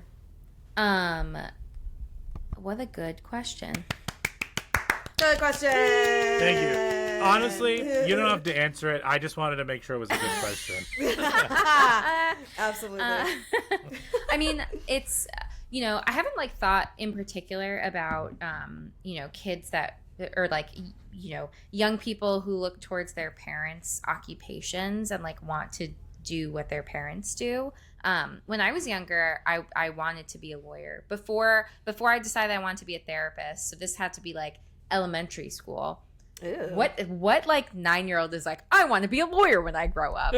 What a good question. Good question. Thank you. Honestly, you don't have to answer it. I just wanted to make sure it was a good question. Absolutely. I mean, it's you know, I haven't like thought in particular about, you know, kids that, or like, you know, young people who look towards their parents' occupations and like want to do what their parents do. When I was younger, I wanted to be a lawyer before I decided I wanted to be a therapist. So this had to be like elementary school. Ew. What like 9-year-old is like, I want to be a lawyer when I grow up?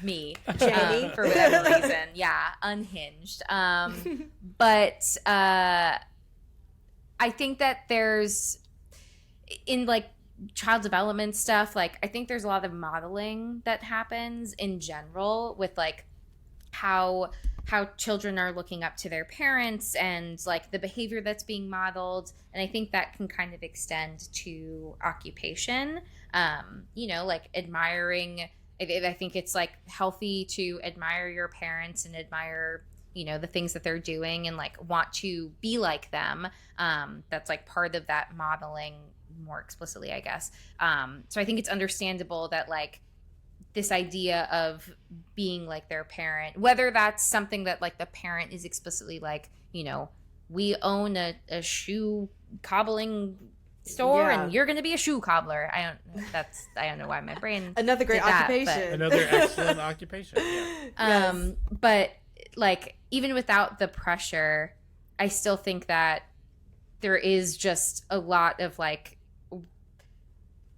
Me, Jamie. for whatever reason. Yeah, unhinged. But I think that there's, in like child development stuff, like I think there's a lot of modeling that happens in general with like how children are looking up to their parents and like the behavior that's being modeled, and I think that can kind of extend to occupation. You know, like admiring, I think it's like healthy to admire your parents and admire, you know, the things that they're doing and like want to be like them. That's like part of that modeling more explicitly, I guess. So I think it's understandable that like this idea of being like their parent, whether that's something that like the parent is explicitly like, you know, we own a shoe cobbling store and you're going to be a shoe cobbler. I don't know why my brain Another great did that, occupation. Another excellent occupation. Yeah. Yes. But like even without the pressure, I still think that there is just a lot of like,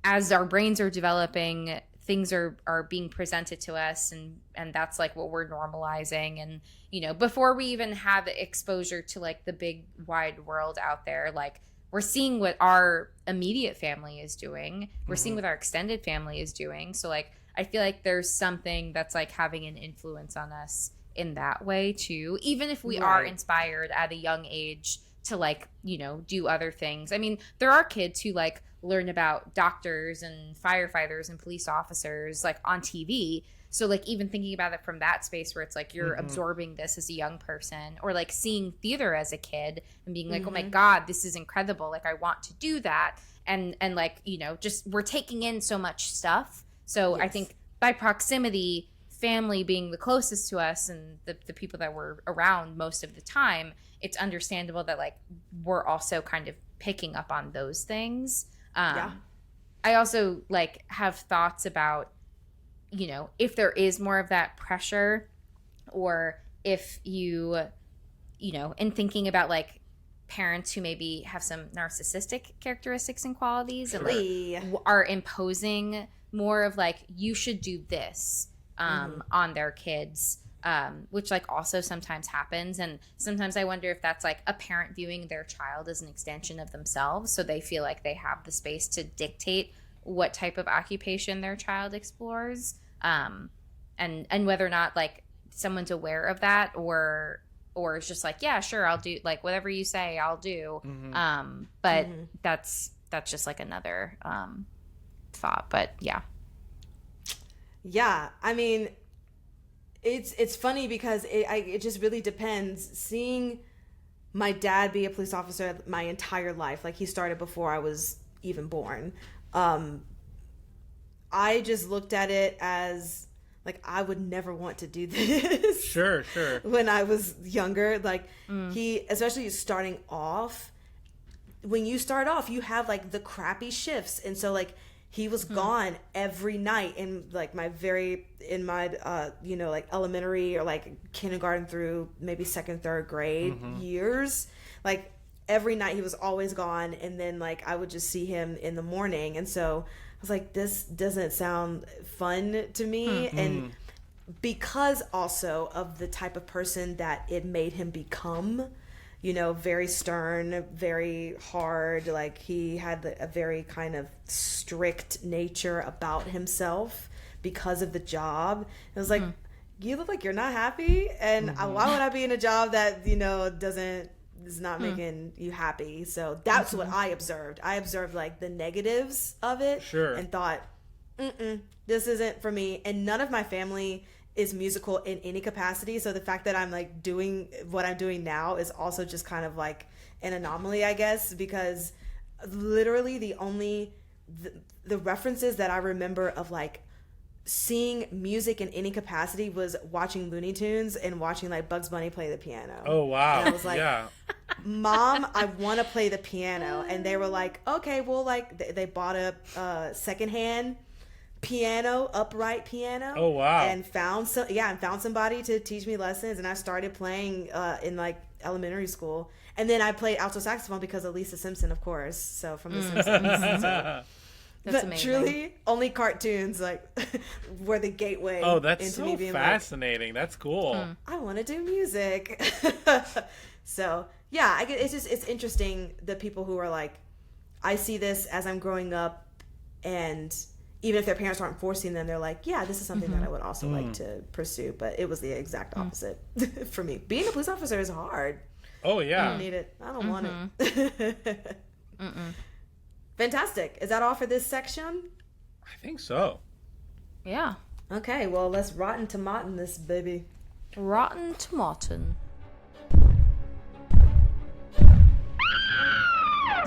as our brains are developing, things are being presented to us, and that's like what we're normalizing. And you know, before we even have exposure to like the big wide world out there, like we're seeing what our immediate family is doing, we're seeing what our extended family is doing. So like I feel like there's something that's like having an influence on us in that way too, even if we are inspired at a young age to like, you know, do other things. I mean, there are kids who like learn about doctors and firefighters and police officers like on TV. So like even thinking about it from that space where it's like you're absorbing this as a young person, or like seeing theater as a kid and being like, oh my God, this is incredible. Like I want to do that. And like, you know, just we're taking in so much stuff. So I think by proximity, family being the closest to us and the people that we're around most of the time, it's understandable that like we're also kind of picking up on those things. I also like have thoughts about, you know, if there is more of that pressure, or if you know, in thinking about like parents who maybe have some narcissistic characteristics and qualities and like are imposing more of like, you should do this on their kids, which like also sometimes happens. And sometimes I wonder if that's like a parent viewing their child as an extension of themselves, so they feel like they have the space to dictate what type of occupation their child explores, and whether or not like someone's aware of that, or it's just like, yeah, sure, I'll do like whatever you say, I'll do. But that's just like another thought. But yeah, I mean, it's funny because it just really depends. Seeing my dad be a police officer my entire life, like he started before I was even born, I just looked at it as like I would never want to do this. Sure. When I was younger, like he, especially starting off, when you start off, you have like the crappy shifts, and so like he was gone every night in like in my you know, like elementary or like kindergarten through maybe second, third grade years. Like every night he was always gone, and then like I would just see him in the morning, and so I was like, this doesn't sound fun to me. And because also of the type of person that it made him become, you know, very stern, very hard. Like he had a very kind of strict nature about himself because of the job. It was like, you look like you're not happy, and why would I be in a job that, you know, is not making you happy? So that's what I observed. I observed like the negatives of it, and thought, this isn't for me. And none of my family is musical in any capacity, so the fact that I'm like doing what I'm doing now is also just kind of like an anomaly, I guess, because literally the references that I remember of like seeing music in any capacity was watching Looney Tunes and watching like Bugs Bunny play the piano. Oh wow! And I was like, yeah. Mom, I want to play the piano. And they were like, okay, well, like they bought a secondhand piano, upright piano. Oh wow! And found somebody to teach me lessons, and I started playing in like elementary school. And then I played alto saxophone because of Lisa Simpson, of course. So from The Simpsons. That's but amazing. truly, only cartoons like were the gateway. Oh, that's into so me being fascinating. That's cool. like, I want to do music. So yeah, it's interesting the people who are like, I see this as I'm growing up, and even if their parents aren't forcing them, they're like, yeah, this is something that I would also like to pursue. But it was the exact opposite for me. Being a police officer is hard. Oh yeah. I don't need it. I don't want it. Fantastic. Is that all for this section? I think so. Yeah. Okay, well, let's rotten tomatin this baby. Rotten Tomatin.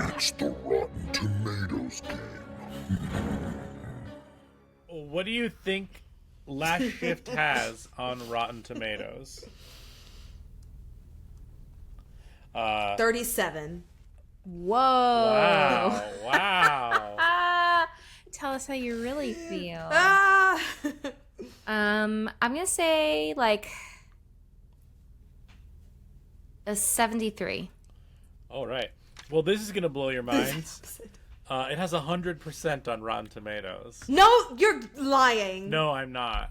It's the Rotten Tomatoes game. What do you think Last Shift has on Rotten Tomatoes? 37. Whoa. Wow. Tell us how you really feel. Ah! I'm gonna say like a 73. All right. Well, this is gonna blow your minds. It has 100% on Rotten Tomatoes. No, you're lying. No, I'm not.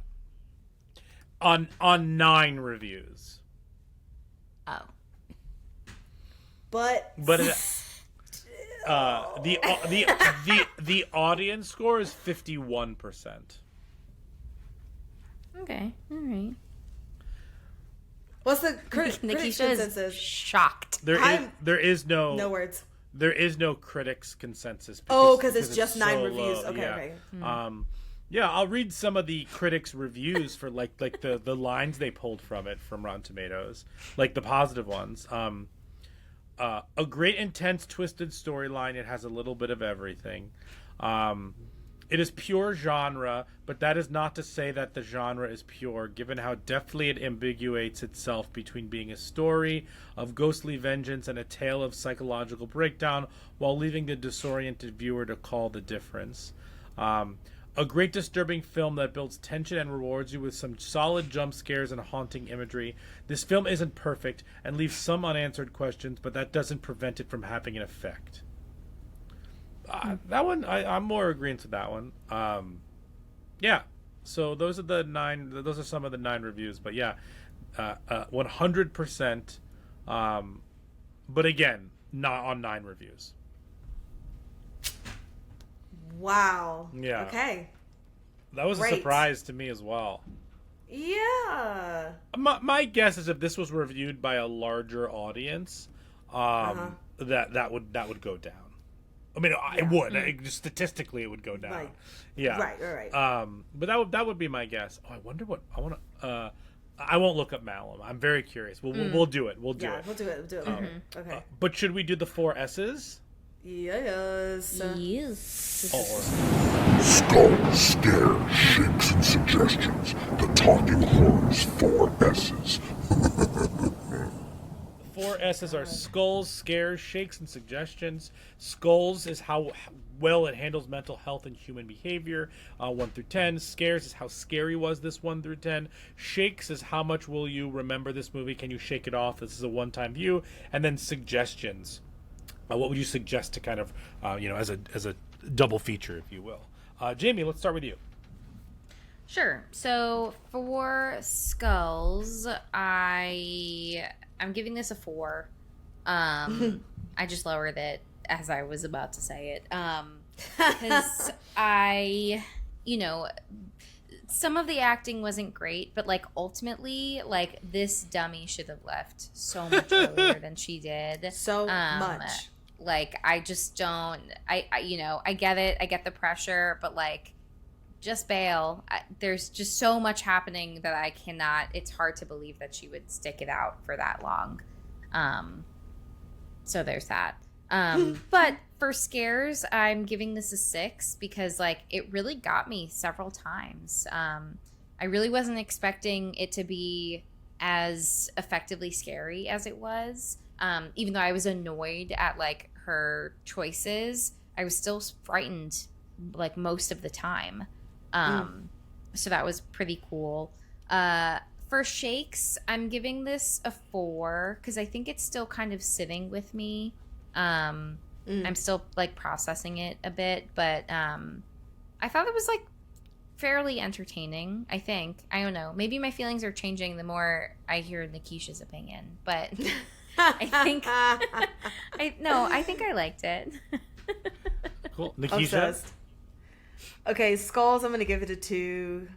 On 9 reviews. Oh. But It, the audience score is 51%. Okay. All right. what's the critics Nikisha is consensus? shocked. There is no No words. There is no critics consensus. Because it's just 9 reviews. Low. Okay, Yeah. okay. Yeah, I'll read some of the critics' reviews for like the lines they pulled from it from Rotten Tomatoes, like the positive ones. A great, intense, twisted storyline. It has a little bit of everything. It is pure genre, but that is not to say that the genre is pure, given how deftly it ambiguates itself between being a story of ghostly vengeance and a tale of psychological breakdown, while leaving the disoriented viewer to call the difference. A great disturbing film that builds tension and rewards you with some solid jump scares and haunting imagery. This film isn't perfect and leaves some unanswered questions, but that doesn't prevent it from having an effect. That one, I'm more agreeing to that one. Yeah. So those are those are some of the 9 reviews. But yeah, 100%. But again, not on 9 reviews. Wow. Yeah. Okay. That was Great. a surprise to me as well. Yeah. My guess is if this was reviewed by a larger audience, that would go down. I mean, it would. Statistically, it would go down. Right. Yeah. Right. But that would be my guess. Oh, I wonder what I want to. I won't look up Malum. I'm very curious. We'll do it. We'll do it. We'll do it later. Okay. But should we do the 4 S's? Yes. Yes. Skull, scare, shakes, and suggestions. The Talking Horrors 4 S's. 4 S's are skulls, scares, shakes, and suggestions. Skulls is how well it handles mental health and human behavior, 1 through 10. Scares is how scary was this, 1 through 10. Shakes is how much will you remember this movie? Can you shake it off? This is a one-time view. And then suggestions. What would you suggest to kind of, as a double feature, if you will? Jamie, let's start with you. Sure. So for Skulls, I'm giving this a 4. I just lowered it as I was about to say it. Because some of the acting wasn't great, but like ultimately, this dummy should have left so much earlier than she did. So much. Like, I just don't, I get it. I get the pressure, but like, just bail. There's just so much happening that I cannot, it's hard to believe that she would stick it out for that long. So there's that. But for scares, I'm giving this a 6 because like it really got me several times. I really wasn't expecting it to be as effectively scary as it was. Even though I was annoyed at like her choices, I was still frightened like most of the time. So that was pretty cool. For shakes, I'm giving this a 4 because I think it's still kind of sitting with me. I'm still like processing it a bit, but I thought it was like fairly entertaining. I think, I don't know, maybe my feelings are changing the more I hear Nikisha's opinion, but I think I think I liked it. Cool. Nikisha? Obsessed. Okay, Skulls, I'm gonna give it a 2.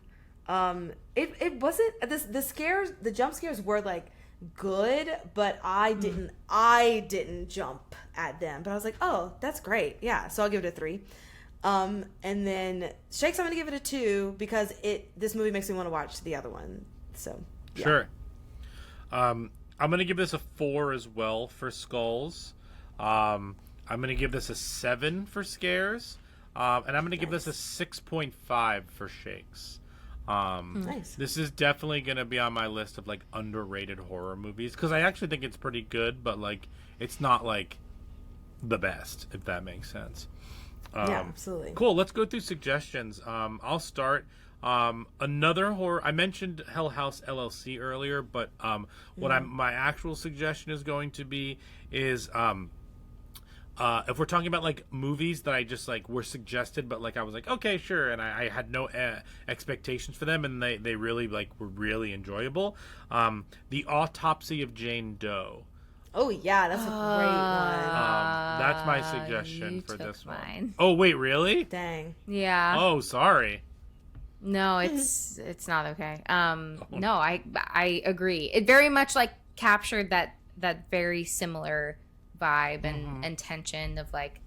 It wasn't the jump scares were like good, but I didn't jump at them. But I was like, oh, that's great. Yeah, so I'll give it a 3. And then Shakes, I'm gonna give it a 2 because this movie makes me want to watch the other one. So yeah. Sure. I'm gonna give this a 4 as well for Skulls. I'm gonna give this a 7 for Scares. And I'm gonna give this a 6.5 for Shakes. Nice. This is definitely gonna be on my list of like underrated horror movies because I actually think it's pretty good, but like it's not like the best, if that makes sense. Yeah, absolutely. Cool. Let's go through suggestions. I'll start. Another horror. I mentioned Hell House LLC earlier, but my actual suggestion is going to be is if we're talking about like movies that I just like were suggested, but like I was like, okay, sure, and I had no expectations for them, and they really like were really enjoyable. The Autopsy of Jane Doe. Oh yeah, that's a great one. That's my suggestion for this mine. one. Oh wait, really? Dang. Yeah. Oh, sorry. No, it's not okay. No, I agree. It very much like captured that very similar vibe and tension of like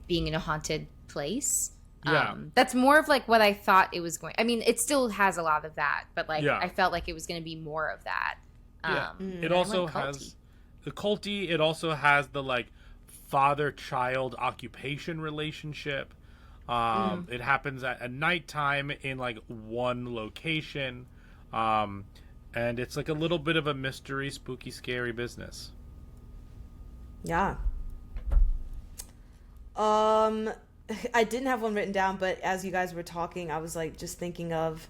being in a haunted place. Yeah. That's more of like what I thought it was going. I mean, it still has a lot of that, but like Yeah. I felt like it was going to be more of that. Yeah. It also has the culty. It also has the like father-child occupation relationship. It happens at nighttime in like one location, and it's like a little bit of a mystery, spooky, scary business. Yeah. I didn't have one written down, but as you guys were talking, I was like just thinking of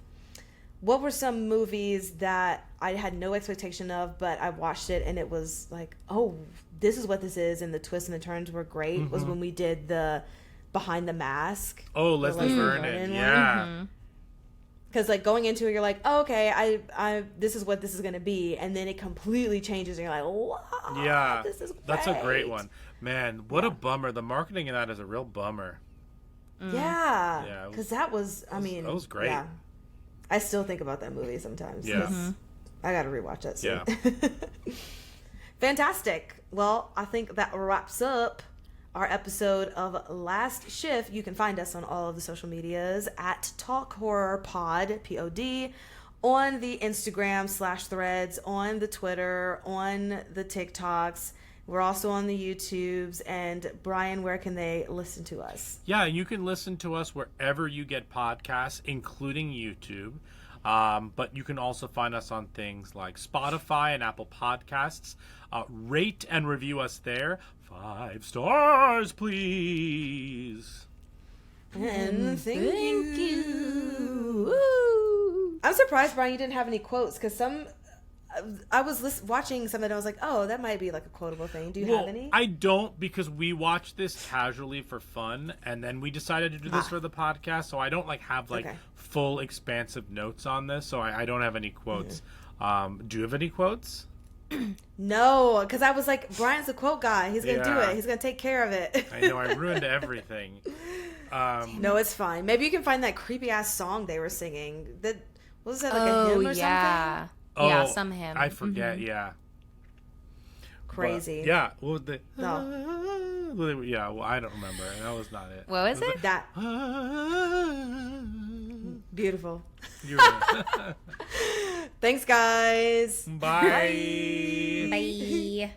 what were some movies that I had no expectation of, but I watched it and it was like, oh, this is what this is, and the twists and the turns were great. Was when we did the Behind the Mask. Oh, Leslie Vernon. Yeah. Because like going into it, you're like, oh, okay, I this is what this is gonna be, and then it completely changes, and you're like, wow, Yeah, this is great. that's a great one, man. What a bummer! The marketing in that is a real bummer. Yeah, because that was, I mean, that was great. Yeah, I still think about that movie sometimes. Yeah, I gotta rewatch that soon. Yeah. Fantastic. Well, I think that wraps up our episode of Last Shift. You can find us on all of the social medias at Talk Horror Pod, POD, on the Instagram /threads, on the Twitter, on the TikToks. We're also on the YouTubes. And Brian, where can they listen to us? Yeah, you can listen to us wherever you get podcasts, including YouTube. But you can also find us on things like Spotify and Apple Podcasts. Rate and review us there. 5 stars, please. And thank you. Woo. I'm surprised, Brian, you didn't have any quotes, because I was watching some and I was like, oh, that might be like a quotable thing. Do you have any? I don't, because we watched this casually for fun, and then we decided to do this for the podcast, so I don't like have like full expansive notes on this, so I don't have any quotes. Do you have any quotes? No, because I was like, Brian's a quote guy. He's gonna do it. He's gonna take care of it. I know, I ruined everything. No, it's fine. Maybe you can find that creepy ass song they were singing. That was that like a hymn or something? Oh, yeah, some hymn. I forget. Yeah. Crazy. But, yeah. Well, No. Yeah. Well, I don't remember. That was not it. What was it? That beautiful. You're right. Thanks, guys. Bye. Bye.